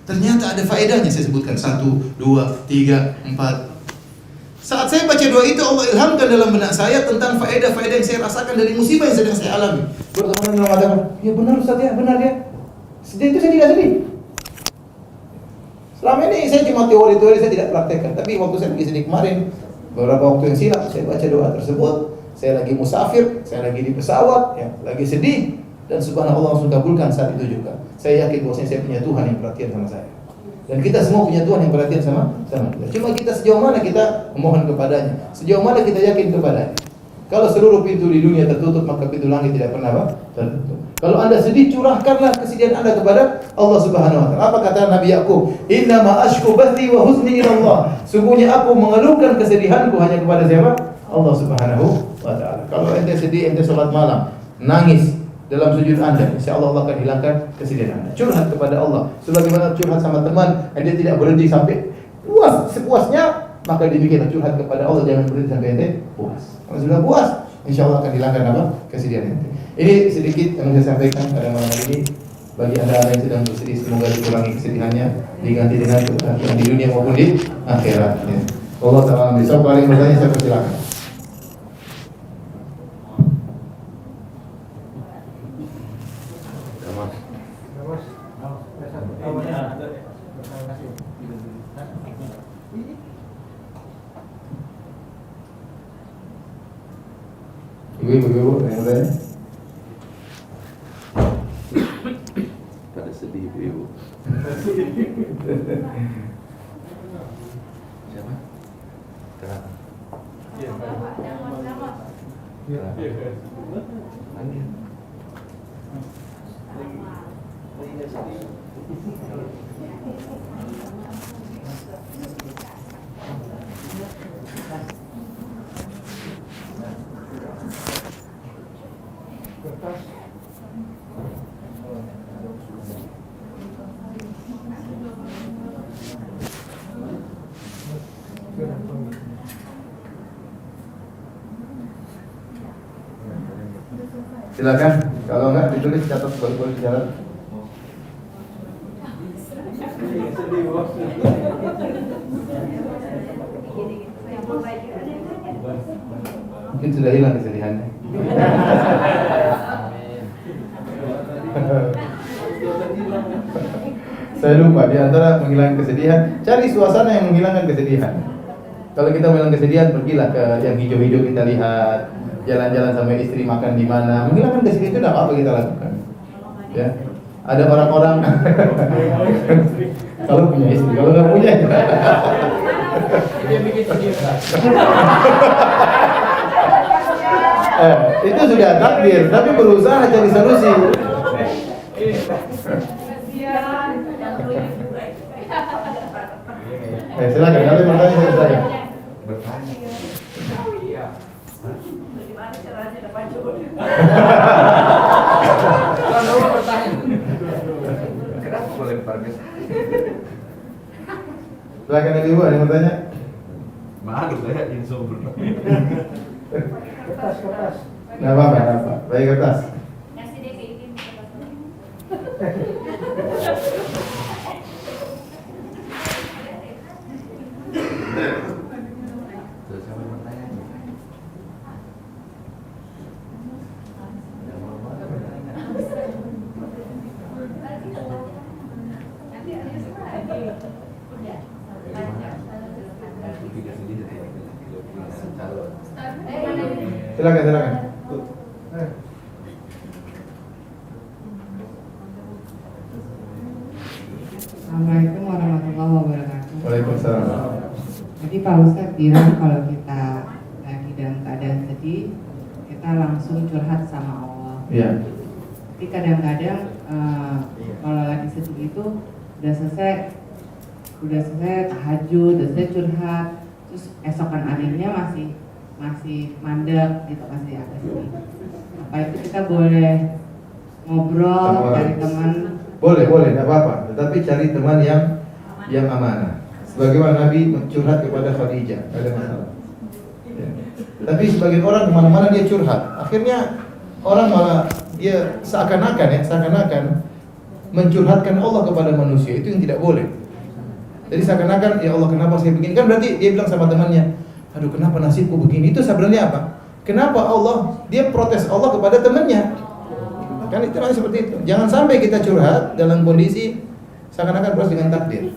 Ternyata ada faedahnya. Saya sebutkan 1, 2, 3, 4. Saat saya baca doa itu, Allah ilhamkan dalam benak saya tentang faedah-faedah yang saya rasakan dari musibah yang sedang saya alami. Teman-teman mengatakan, ya benar Ustaz ya, benar ya. Sedih itu saya tidak sedih. Selama ini saya cuma teori-teori, saya tidak praktekkan. Tapi waktu saya pergi sedih kemarin, beberapa waktu yang silam, saya baca doa tersebut. Saya lagi musafir, saya lagi di pesawat, ya, lagi sedih, dan subhanallah langsung kabulkan saat itu juga. Saya yakin bahwasanya saya punya Tuhan yang perhatian sama saya. Dan kita semua punya Tuhan yang perhatian sama kita. Cuma kita sejauh mana kita memohon kepadanya, sejauh mana kita yakin kepadanya. Kalau seluruh pintu di dunia tertutup, maka pintu langit tidak pernah tertutup. Kalau Anda sedih, curahkanlah kesedihan Anda kepada Allah Subhanahu wa taala. Apa kata Nabi Yakub? Inna ma ashku bathi wa huzni ila Allah. Sungguhnya aku mengeluhkan kesedihanku hanya kepada siapa? Allah Subhanahu wa taala. Kalau ente sedih, ente salat malam, nangis dalam sujud Anda, insyaallah Allah akan hilangkan kesedihan Anda. Curhat kepada Allah. Sebagaimana curhat sama teman, ente tidak berhenti sampai puas, sepuasnya, maka demikianlah curhat kepada Allah, jangan berhenti sampai ente puas. Kalau sudah puas, insyaallah akan hilangkan apa? Kesedihan ente. Ini sedikit yang saya sampaikan pada malam hari ini. Bagi Anda yang sedang bersedih, semoga dikurangi kesedihannya, diganti dengan kebahagiaan di dunia maupun di akhirat. Ya. Allah Ta'ala bisa paling bertanya, saya persilakan. Ibu-ibu yang bertanya? Pada sedih ibu-ibu. Siapa? Terang. Silakan, kalau enggak ditulis, catat boleh jalan. Mungkin sudah hilang kesedihannya. Saya lupa, di antara menghilangkan kesedihan, cari suasana yang menghilangkan kesedihan. Kalau kita menghilangkan kesedihan, pergilah ke yang hijau-hijau, kita lihat, jalan-jalan sama istri, makan di mana. Menghilangkan kesedihan itu tidak apa-apa kita lakukan. Ya, ada orang-orang kalau punya istri, kalau nggak punya, itu sudah takdir, tapi berusaha cari solusi. Silakan, kalau bertanya saya. Bertanya. Bagaimana caranya dapat jodoh? Silakan ibu, ada yang bertanya? Malu saya insomnia. Kertas. Nggak apa-apa, nggak apa. Baik kertas. Kasih deh ke ini. Terus siapa yang bertanya? Silakan. Assalamualaikum warahmatullahi wabarakatuh. Waalaikumsalam. Jadi Pak Ustadz bilang kalau kita lagi dalam keadaan sedih, kita langsung curhat sama Allah. Iya. Tapi kadang-kadang kalau lagi sedih itu udah selesai tahajud, udah selesai curhat, terus esokan harinya masih mandek gitu, masih agak sedih. Apa itu kita boleh ngobrol dari teman? Boleh, tidak apa-apa. Tetapi cari teman yang amanah. Sebagaimana Nabi curhat kepada Khadijah, ada masalah. Ya. Tapi sebagian orang kemana-mana dia curhat. Akhirnya orang malah dia seakan-akan mencurhatkan Allah kepada manusia. Itu yang tidak boleh. Jadi seakan-akan, ya Allah kenapa saya begini? Kan berarti dia bilang sama temannya, aduh kenapa nasibku begini? Itu sebenarnya apa? Kenapa dia protes Allah kepada temannya? Kan itu namanya seperti itu. Jangan sampai kita curhat dalam kondisi seakan-akan protes dengan takdir.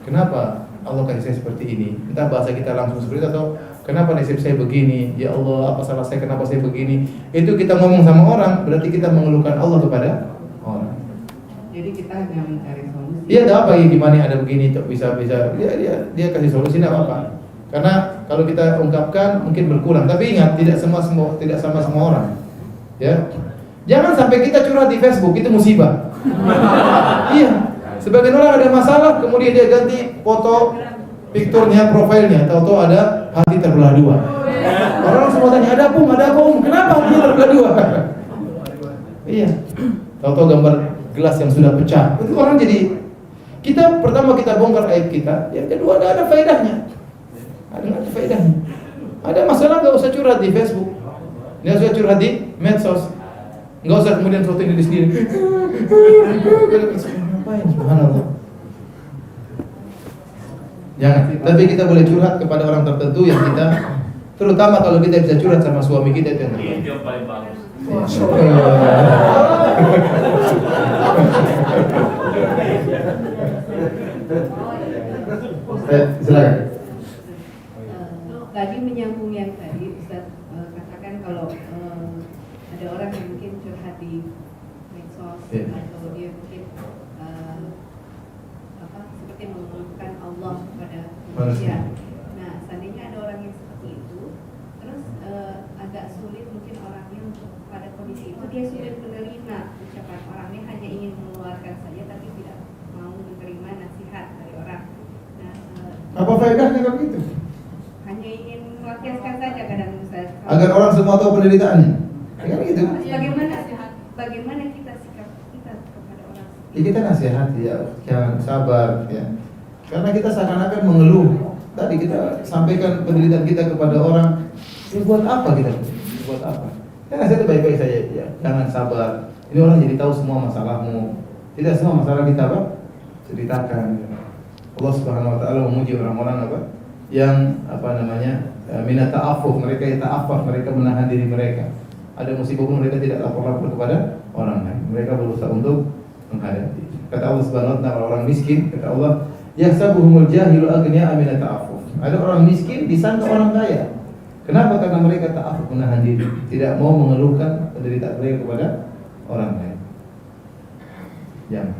Kenapa Allah kasih saya seperti ini? Entah bahasa kita langsung seperti itu atau kenapa nasib saya begini? Ya Allah, apa salah saya? Kenapa saya begini? Itu kita ngomong sama orang, berarti kita mengeluhkan Allah kepada orang. Jadi kita hanya mencari solusi. Dia ada apa ya, gimana ada begini tuh bisa dia kasih solusi, tidak apa-apa. Karena kalau kita ungkapkan mungkin berkurang, tapi ingat tidak sama semua orang. Ya. Jangan sampai kita curhat di Facebook, itu musibah. Iya. Sebagian orang ada masalah, kemudian dia ganti foto picture-nya, profilnya, tahu-tahu ada hati terbelah dua. Orang semua tanya, ada apa kenapa hatinya terbelah dua? Iya. Tahu-tahu gambar gelas yang sudah pecah. Itu orang jadi pertama kita bongkar aib kita, yang kedua ada faedahnya. Ada faedahnya. Ada masalah nggak usah curhat di Facebook, nggak usah curhat di medsos, nggak usah kemudian foto diri sendiri. Ngapain? Subhanallah. Jangan. Tapi kita boleh curhat kepada orang tertentu yang kita, terutama kalau kita bisa curhat sama suami kita, itu yang terbaik. Itu yang paling bagus. Silakan. Tadi menyambung yang tadi Ustaz katakan kalau ada orang yang mungkin curhat di medsos atau dia mungkin seperti mengeluhkan Allah kepada manusia. Nah, seandainya ada orang yang seperti itu, terus agak sulit mungkin orangnya untuk pada kondisi itu dia sulit menerima ucapan orangnya, hanya ingin mengeluarkan saja tapi tidak mau menerima nasihat dari orang. Nah, Apa faedahnya kalau gitu? hanya ingin melampiaskan saja kadang Ustaz. Agar orang semua tahu penderitaannya. Ya kan gitu. Bagaimana kita sikap kita kepada orang? Ya kita nasihati ya, jangan sabar ya. Karena kita seakan-akan mengeluh. Tadi kita sampaikan penderitaan kita kepada orang. Ya buat apa kita? Buat apa? Ya nasihat baik-baik saja ya. Jangan sabar. Ini orang jadi tahu semua masalahmu. Tidak semua masalah kita apa? Ceritakan. Ya. Allah Subhanahu wa taala memuji orang-orang apa? Yang minat ta'affuf, mereka yang ta'affaf, mereka menahan diri mereka. Ada musibah pun mereka tidak lapor-lapor kepada orang lain. Mereka berusaha untuk menghadapi. Kata Allah Subhanahu wa taala, orang miskin, kata Allah, yahsabuhumul jahilu aghniya min ta'affuf. Ada orang miskin disangka orang kaya. Kenapa? Karena mereka ta'affuf, menahan diri, tidak mau mengeluhkan penderitaan mereka kepada orang lain. Jangan.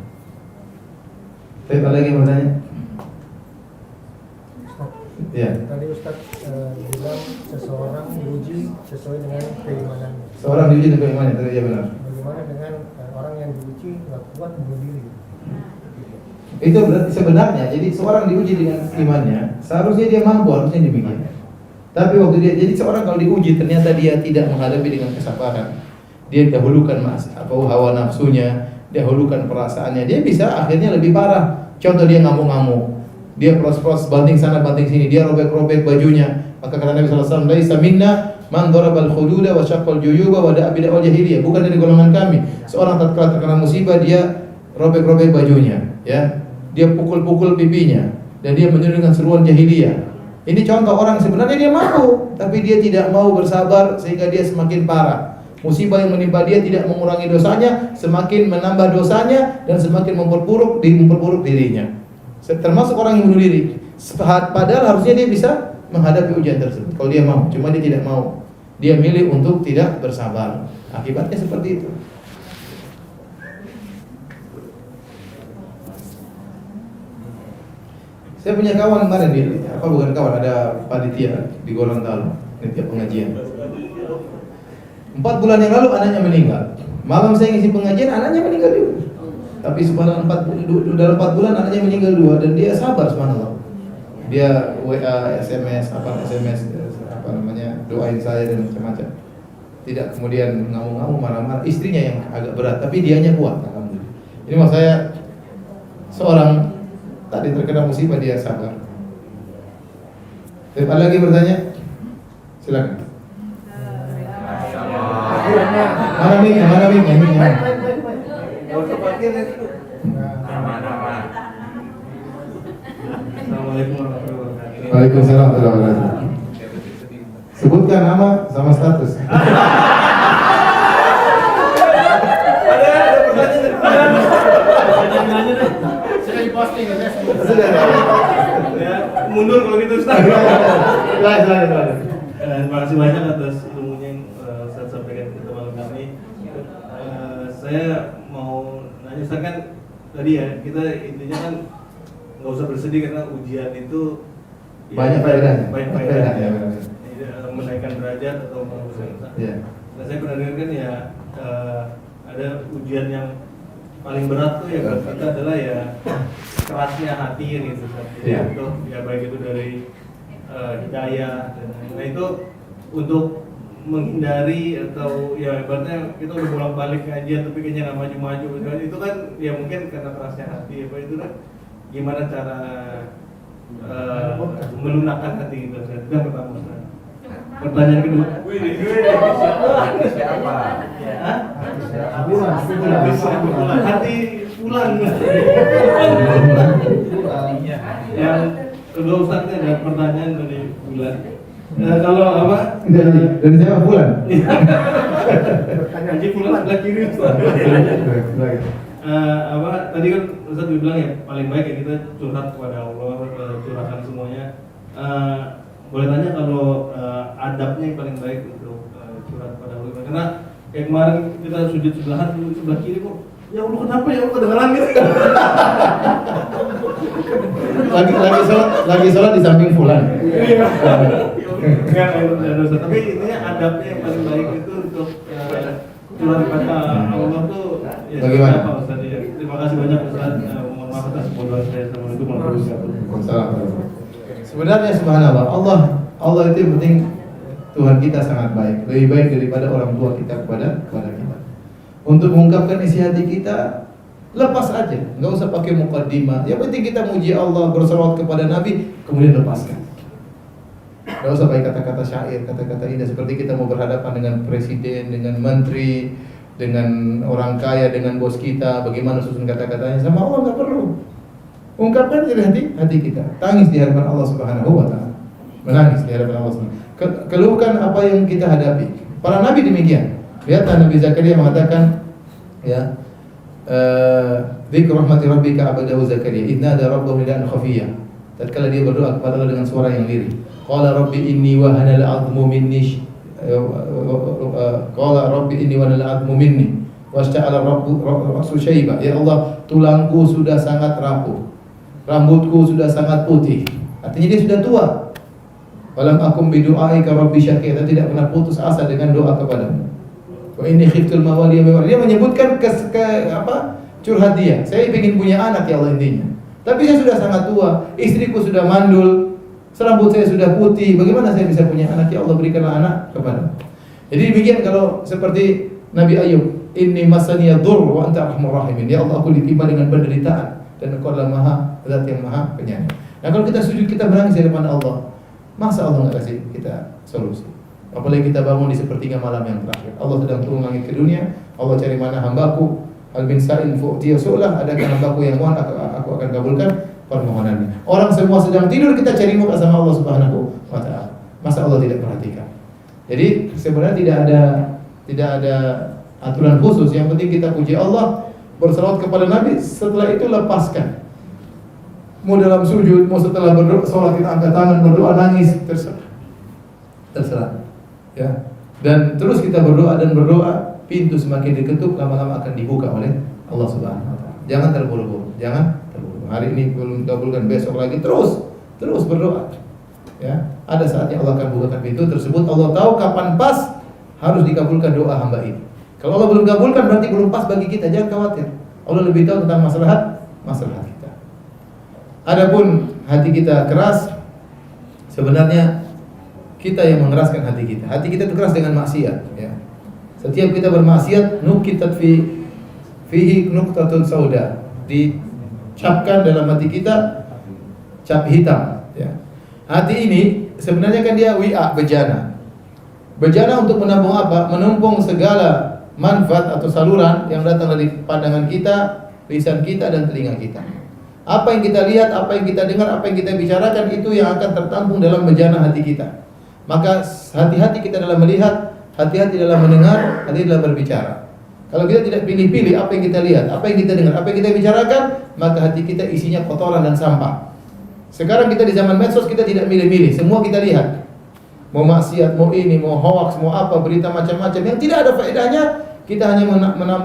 Baik, ada lagi yang bertanya? Ya. Tadi Ustaz bilang seseorang diuji sesuai dengan keimanannya. Seorang diuji dengan keimanannya, tadi ya benar. Bagaimana dengan orang yang diuji nggak kuat bunuh diri? Itu berarti sebenarnya, jadi seorang diuji dengan imannya, seharusnya dia mampu, harusnya demikian. Tapi waktu jadi seorang kalau diuji ternyata dia tidak menghadapi dengan kesabaran, dia dahulukan hawa nafsunya, dahulukan perasaannya, dia bisa akhirnya lebih parah. Contoh dia ngamuk-ngamuk, dia proses banting sana banting sini, dia robek-robek bajunya. Maka kata Nabi sallallahu alaihi wasallam, "Laisa minna man darabal khududa wa syaqqal juyuba wa da'a bid'al jahiliyah." Bukan dari golongan kami. Seorang tatkala terkena musibah dia robek-robek bajunya, ya. Dia pukul-pukul pipinya dan dia menyeru dengan seruan jahiliyah. Ini contoh orang sebenarnya dia mau, tapi dia tidak mau bersabar sehingga dia semakin parah. Musibah yang menimpa dia tidak mengurangi dosanya, semakin menambah dosanya dan semakin memperburuk dirinya. Termasuk orang yang bunuh diri. Padahal harusnya dia bisa menghadapi ujian tersebut kalau dia mau, cuma dia tidak mau. Dia milih untuk tidak bersabar. Akibatnya seperti itu. Saya punya kawan kemarin bukan kawan, ada panitia di Gorontalo, panitia pengajian. 4 bulan yang lalu anaknya meninggal. Malam saya ngisi pengajian, anaknya meninggal juga. Tapi subhanallah dalam 4 bulan anaknya meninggal 2 dan dia sabar subhanallah. Dia WA, SMS, doain saya dan macam-macam. Tidak kemudian ngamuk-ngamuk, marah-marah. Istrinya yang agak berat, tapi dianya kuat alhamdulillah. Ini maksud saya seorang tadi terkena musibah dia sabar. Ada lagi bertanya? Silakan. Mana mic-nya? Assalamualaikum warahmatullahi wabarakatuh. Waalaikumsalam warahmatullahi wabarakatuh. Sebutkan nama sama status. Sudah diposting ya. Ya, mundur kalau gitu Ustaz. Silakan. Terima kasih banyak atas ilmunya yang Ustaz sampaikan ke malam kami. Saya mau nanya Ustaz, kan tadi ya kita intinya kan nggak usah bersedih karena ujian itu Banyak faedahnya. Banyak faedahnya. Menaikkan derajat atau menguruskan Ustaz. Iya. Nah, saya pernah dengar kan ya ada ujian yang paling berat tuh ya buat kita adalah ya kerasnya hati gitu Ustaz. Iya. Untuk ya baik itu dari hidayah dan lain-lain. Nah itu untuk menghindari atau ya ibaratnya kita udah bolak-balik kajian tapi kayaknya nggak maju-maju itu kan ya mungkin karena kerasnya hati apa itu kan gimana cara melunakkan hati kita. Itu yang pertama Ustaz. Pertanyaan kedua. Siapa? Hati pulang. Yang kedua Ustaz ada pertanyaan dari Bulan. Kalau apa? Dari siapa Bulan? Haji Bulan sebelah kiri Ustaz. Tadi kan Ustaz bilang ya paling baik ya kita curhat kepada Allah, curahkan semuanya. Boleh tanya kalau adabnya yang paling baik untuk curhat kepada Allah, karena kayak kemarin kita sujud sebelah kiri kok, ya Allah kenapa ya Allah kedengeran gitu. lagi sholat di samping Fulan. Tapi intinya adabnya yang paling baik itu untuk curhat kepada Allah tuh ya bagaimana? apa Ustaz ya? Terima kasih banyak Ustaz. Mohon maaf atas kebodohan saya. Assalamualaikum warahmatullahi wabarakatuh. Sebenarnya subhanallah, Allah itu yang penting Tuhan kita sangat baik, lebih baik daripada orang tua kita kepada kita. Untuk mengungkapkan isi hati kita, lepas aja, nggak usah pakai mukaddimah. Yang penting kita muji Allah, bersalawat kepada Nabi, kemudian lepaskan. Nggak usah pakai kata-kata syair, kata-kata indah seperti kita mau berhadapan dengan presiden, dengan menteri, dengan orang kaya, dengan bos kita. Bagaimana susun kata-katanya? Sama Allah nggak perlu. Ungkapkan dari hati kita. Tangis di hadapan Allah Subhanahu wa taala. Menangis di hadapan Allah Subhanahu. Keluhkan apa yang kita hadapi. Para nabi demikian. Lihatlah Nabi Zakaria mengatakan ya dzikru rahmati rabbika abadahu Zakaria idna ada rabbahu nidaan khafiyya. Tatkala dia berdoa kepada Allah dengan suara yang lirih. Qala rabbi inni wa hanal 'azmu minni qala rabbi inni wa hanal 'azmu minni wasta'ala rasu syaiba. Ya Allah, tulangku sudah sangat rapuh. Rambutku sudah sangat putih. Artinya dia sudah tua. Walam akum bidu'aika rabbi syaqiyya, tidak pernah putus asa dengan doa kepadamu. Wa inni khiftul mawaliya. Dia menyebutkan curhat dia. Saya ingin punya anak ya Allah intinya. Tapi saya sudah sangat tua, istriku sudah mandul, rambut saya sudah putih. Bagaimana saya bisa punya anak? Ya Allah, berikanlah anak kepadamu. Jadi demikian kalau seperti Nabi Ayub, inni masaniya dhurr wa anta arhamur rahimin. Ya Allah, aku ditimpa dengan penderitaan dan Engkau adalah Zat yang Maha Penyayang. Nah kalau kita sujud, kita menangis di hadapan Allah, masa Allah nggak kasih kita solusi? Apalagi kita bangun di sepertiga malam yang terakhir, Allah sedang turun langit ke dunia, Allah cari mana hambaku, hal min sa'in fu'tiya su'lah, adakah hambaku yang mohon, aku akan kabulkan permohonannya. Orang semua sedang tidur, kita cari muka sama Allah Subhanahu wa ta'ala. Masa Allah tidak perhatikan? Jadi sebenarnya tidak ada aturan khusus, yang penting kita puji Allah, bersalawat kepada Nabi, setelah itu lepaskan. Mau dalam sujud, mau setelah berdoa, sholat kita angkat tangan, berdoa, nangis, terserah. Ya. Dan terus kita berdoa dan berdoa, pintu semakin diketuk, lama-lama akan dibuka oleh Allah Subhanahu wa taala. Jangan terburu-buru, jangan terburu-buru. Hari ini belum dikabulkan, besok lagi, terus berdoa. Ya, ada saatnya Allah akan bukakan pintu tersebut. Allah tahu kapan pas harus dikabulkan doa hamba ini. Kalau Allah belum kabulkan, berarti belum pas bagi kita, jangan khawatir. Allah lebih tahu tentang masalah kita. Adapun hati kita keras, sebenarnya kita yang mengeraskan hati kita. Hati kita itu keras dengan maksiat, ya. Setiap kita bermaksiat, nukitat fihi nuqtatun sauda, dicapkan dalam hati kita cap hitam, ya. Hati ini sebenarnya kan dia bejana untuk menampung apa? Menumpung segala manfaat atau saluran yang datang dari pandangan kita, lisan kita, dan telinga kita. Apa yang kita lihat, apa yang kita dengar, apa yang kita bicarakan, itu yang akan tertampung dalam bejana hati kita. Maka hati-hati kita dalam melihat, hati-hati dalam mendengar, hati dalam berbicara. Kalau kita tidak pilih-pilih apa yang kita lihat, apa yang kita dengar, apa yang kita bicarakan, maka hati kita isinya kotoran dan sampah. Sekarang kita di zaman medsos, kita tidak milih-milih, semua kita lihat. Mau maksiat, mau ini, mau hoax, mau apa, berita macam-macam yang tidak ada faedahnya, kita hanya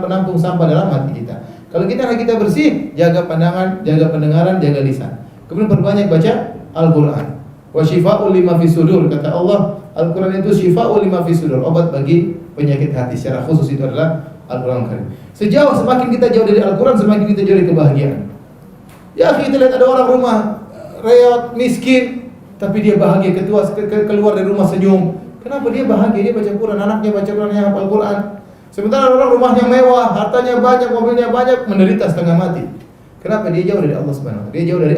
menampung sampah dalam hati kita. Kalau kita bersih, jaga pandangan, jaga pendengaran, jaga lisan. Kemudian perbanyak baca Al-Quran. Wa syifa'ul lima fis sudur, kata Allah, Al-Quran itu syifa'ul lima fis sudur, obat bagi penyakit hati. Secara khusus itu adalah Al-Quran Karim. Semakin kita jauh dari Al-Quran, semakin kita jauh dari kebahagiaan. Ya, kita lihat ada orang rumah reot, miskin, tapi dia bahagia, keluar dari rumah senyum. Kenapa dia bahagia? Dia baca Quran, anaknya baca Quran, yang hafal Quran. Sementara orang rumahnya mewah, hartanya banyak, mobilnya banyak, menderita setengah mati. Kenapa? Dia jauh dari Allah Subhanahu wa taala. Dia jauh dari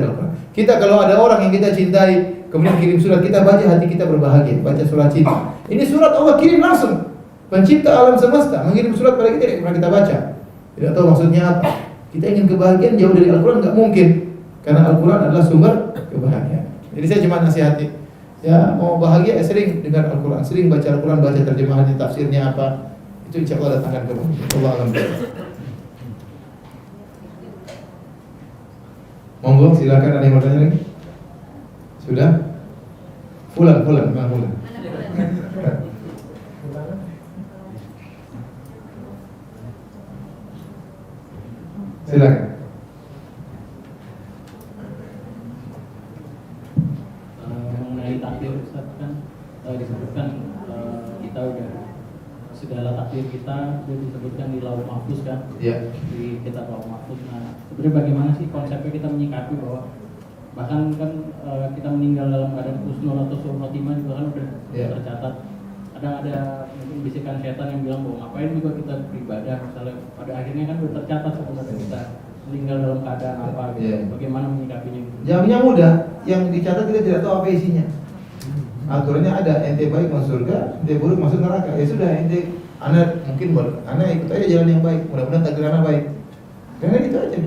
Al-Quran. Kita kalau ada orang yang kita cintai, kemudian kirim surat, kita baca, hati kita berbahagia, baca surat cinta. Ini surat Allah kirim langsung. Pencipta alam semesta mengirim surat pada kita, yang pernah kita baca. Tidak tahu maksudnya apa. Kita ingin kebahagiaan, jauh dari Al-Quran enggak mungkin. Karena Al-Quran adalah sumber kebahagiaan. Jadi saya cuma nasihati, ya mau bahagia, sering dengar Al-Quran, sering baca Al-Quran, baca terjemahannya, tafsirnya apa. Itu insya Allah datangkan kebahagiaan. Allah alam. Monggo, silakan, ada yang mau tanya lagi? Sudah? Fulan. Silakan. Mengenai takdir, Ustaz, kan disebutkan kita udah segala takdir kita sudah disebutkan di Lauh Mahfuz kan? Iya. Di kitab Lauh Mahfuz. Nah, sebenarnya bagaimana sih konsepnya kita menyikapi bahwa bahkan kan kita meninggal dalam keadaan husnul atau su'ul khotimah juga kan udah tercatat. Ada mungkin bisikan setan yang bilang bahwa ngapain juga kita beribadah, misalnya pada akhirnya kan udah tercatat sebenarnya kita meninggal dalam keadaan apa gitu. Bagaimana menyikapinya? Jawabnya mudah, yang dicatat kita tidak tahu apa isinya. Aturannya ada, ente baik masuk surga, ente buruk masuk neraka. Ya sudah, ente anak ikut aja jalan yang baik. Mudah-mudahan takdir anak baik. Karena itu aja.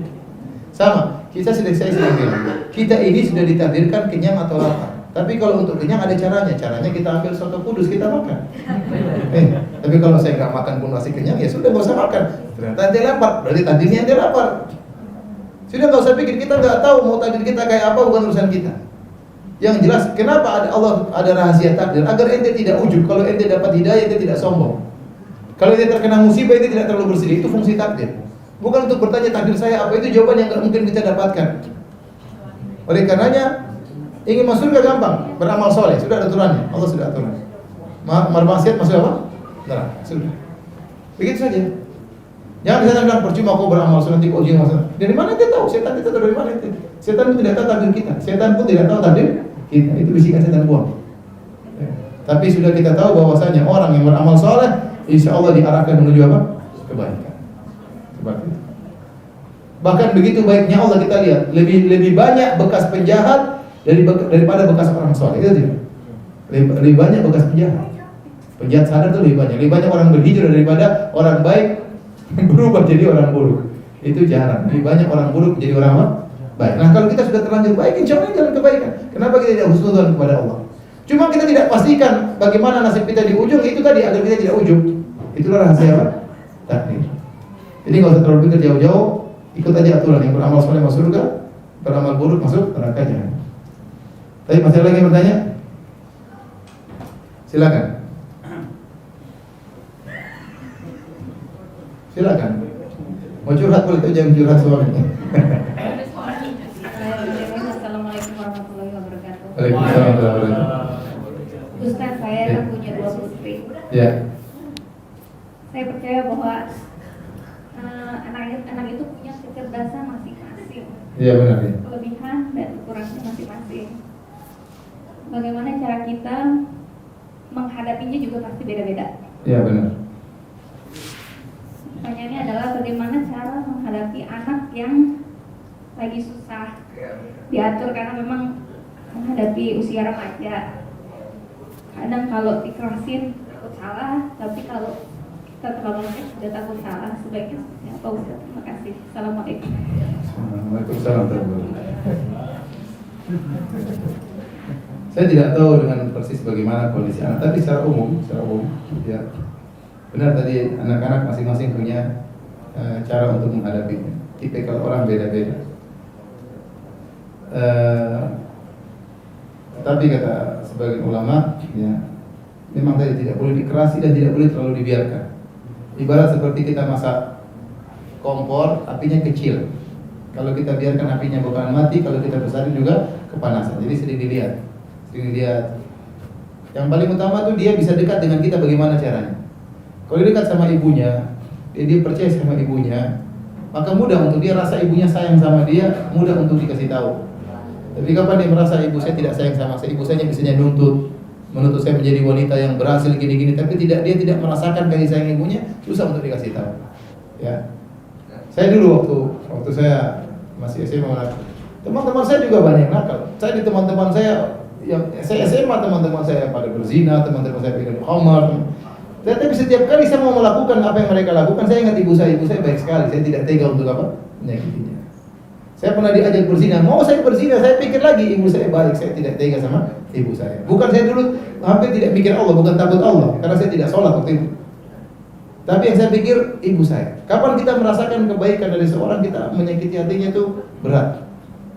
Sama, saya sedang bilang, kita ini sudah ditakdirkan kenyang atau lapar. Tapi kalau untuk kenyang ada caranya. Caranya kita ambil soto kudus, kita makan. Tapi kalau saya nggak makan pun masih kenyang, ya sudah nggak usah makan. Ternyata ente lapar, berarti takdirnya ente lapar. Sudah nggak usah pikir, kita nggak tahu mau takdir kita kayak apa, bukan urusan kita. Yang jelas, kenapa Allah ada rahasia takdir? Agar ente tidak ujub. Kalau ente dapat hidayah, ente tidak sombong. Kalau ente terkena musibah, ente tidak terlalu bersedih. Itu fungsi takdir. Bukan untuk bertanya takdir saya apa, itu jawaban yang nggak mungkin kita dapatkan. Oleh karenanya, ingin masuk surga gampang, beramal soleh, sudah ada aturannya. Allah sudah aturan. Bermaksiat masuk apa? Neraka. Sudah. Begitu saja. Jangan kita bilang percuma kau beramal soleh, nanti kau ujian masuk. Dari mana kita tahu? Setan itu dari mana itu? Setan pun tidak tahu takdir kita. Setan pun tidak tahu takdir kita. Itu bisikan setan buang. Tapi sudah kita tahu bahwasanya orang yang beramal soleh, insya Allah diarahkan menuju apa? Kebaikan. Seperti itu. Bahkan begitu baiknya Allah kita lihat, lebih banyak bekas penjahat daripada bekas orang soleh. Itu dia. Lebih banyak bekas penjahat. Penjahat sadar itu lebih banyak orang berhijrah daripada orang baik berubah jadi orang buruk. Itu jarang. Lebih banyak orang buruk menjadi orang baik. Nah, kalau kita sudah terlanjur baik, insya Allah jalan kebaikan. Kenapa kita tidak husnudzon kepada Allah? Cuma kita tidak pastikan bagaimana nasib kita di ujung, itu tadi agar kita tidak ujung. Itulah rahasia apa? Takdir. Jadi nggak usah terlalu pikir jauh-jauh, ikut aja aturan. Yang beramal soleh masuk surga, beramal buruk masuk neraka jahanam. Tapi masih ada lagi yang bertanya? Silakan. Silakan. Mau curhat boleh, tapi jangan curhat suaminya. Assalamualaikum warahmatullahi wabarakatuh. Waalaikumsalam warahmatullahi wabarakatuh. Ustaz, saya kan punya 2 putri. Ya. Saya percaya bahwa anak itu punya kecerdasan masing-masing, Iya benar ya. kelebihan dan kekurangan masing-masing. Bagaimana cara kita menghadapinya juga pasti beda-beda. Iya benar. Pertanyaannya adalah bagaimana cara menghadapi anak yang lagi susah diatur karena memang menghadapi usia remaja. Kadang kalau dikerasin takut salah, tapi kalau kita terlalu lama sudah takut salah. Sebaiknya seperti apa Ustaz? Terima kasih. Assalamualaikum. Waalaikumsalam warahmatullahi wabarakatuh. Saya tidak tahu dengan persis bagaimana kondisi anak, tapi secara umum ya. Benar tadi, anak-anak masing-masing punya cara untuk menghadapinya. Tipikal orang beda-beda. Tetapi kata sebagian ulama, ya, memang tadi tidak boleh dikerasi dan tidak boleh terlalu dibiarkan. Ibarat seperti kita masak kompor, apinya kecil. Kalau kita biarkan apinya bakalan mati, kalau kita besarin juga kepanasan. Jadi sering dilihat. Yang paling utama tuh dia bisa dekat dengan kita bagaimana caranya. Kalau dia dekat sama ibunya, dia percaya sama ibunya, maka mudah untuk dia rasa ibunya sayang sama dia, mudah untuk dikasih tahu. Tapi kapan dia merasa ibu saya tidak sayang sama saya, ibu saya biasanya menuntut saya menjadi wanita yang berhasil gini-gini, tapi dia tidak merasakan kasih sayang ibunya, susah untuk dikasih tahu. Ya, saya dulu waktu saya masih SMA, teman-teman saya juga banyak nakal. Saya di teman-teman saya yang saya SMA, teman-teman saya pada berzina, teman-teman saya minum khamar. Tapi setiap kali saya mau melakukan apa yang mereka lakukan, saya ingat ibu saya baik sekali. Saya tidak tega untuk apa? Menyakitinya. Saya pernah diajak berzina, mau saya berzina, saya pikir lagi ibu saya baik, saya tidak tega sama ibu saya. Bukan saya dulu hampir tidak mikir Allah, bukan takut Allah, karena saya tidak sholat waktu itu. Tapi yang saya pikir ibu saya. Kapan kita merasakan kebaikan dari seorang, kita menyakiti hatinya itu berat.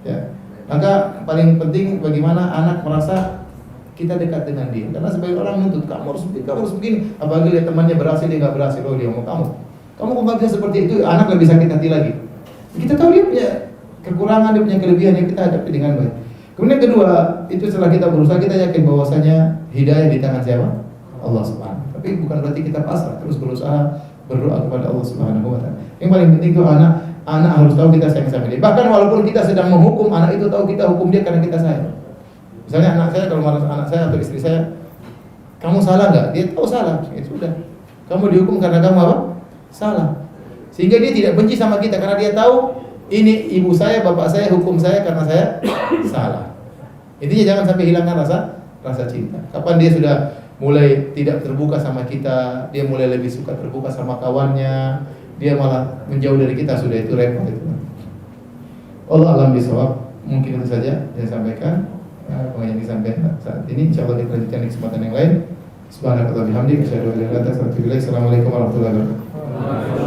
Ya. Maka paling penting bagaimana anak merasa kita dekat dengan dia. Karena sebagai orang menuntut kamu harus begini. Apalagi lihat temannya berhasil, dia nggak berhasil, oh dia mau kamu kok bisa seperti itu, anak lebih sakit hati lagi. Kita tahu dia punya kekurangan, dia punya kelebihan yang kita hadapi dengan baik. Kemudian kedua, itu setelah kita berusaha, kita yakin bahwasanya hidayah di tangan siapa? Allah Subhanahu. Tapi bukan berarti kita pasrah, terus berusaha berdoa kepada Allah Subhanahu wa taala. Yang paling penting itu anak harus tahu kita sayang sama dia. Bahkan walaupun kita sedang menghukum, anak itu tahu kita hukum dia karena kita sayang. Misalnya anak saya kalau marah anak saya atau istri saya, kamu salah nggak? Dia tahu salah, ya sudah. Kamu dihukum karena kamu apa? Salah. Sehingga dia tidak benci sama kita karena dia tahu ini ibu saya, bapak saya hukum saya karena saya salah. Intinya jangan sampai hilangkan rasa cinta. Kapan dia sudah mulai tidak terbuka sama kita, dia mulai lebih suka terbuka sama kawannya, dia malah menjauh dari kita, sudah itu repot itu. Allah alam bisawab. Mungkin itu saja yang saya sampaikan. Pengajian disampaikan saat ini, insyaallah kita lanjutkan di kesempatan yang lain. Subhanallah bihamdihi, asyhadu an la ilaha illa anta, astaghfiruka wa atubu ilaik. Assalamualaikum warahmatullahi wabarakatuh.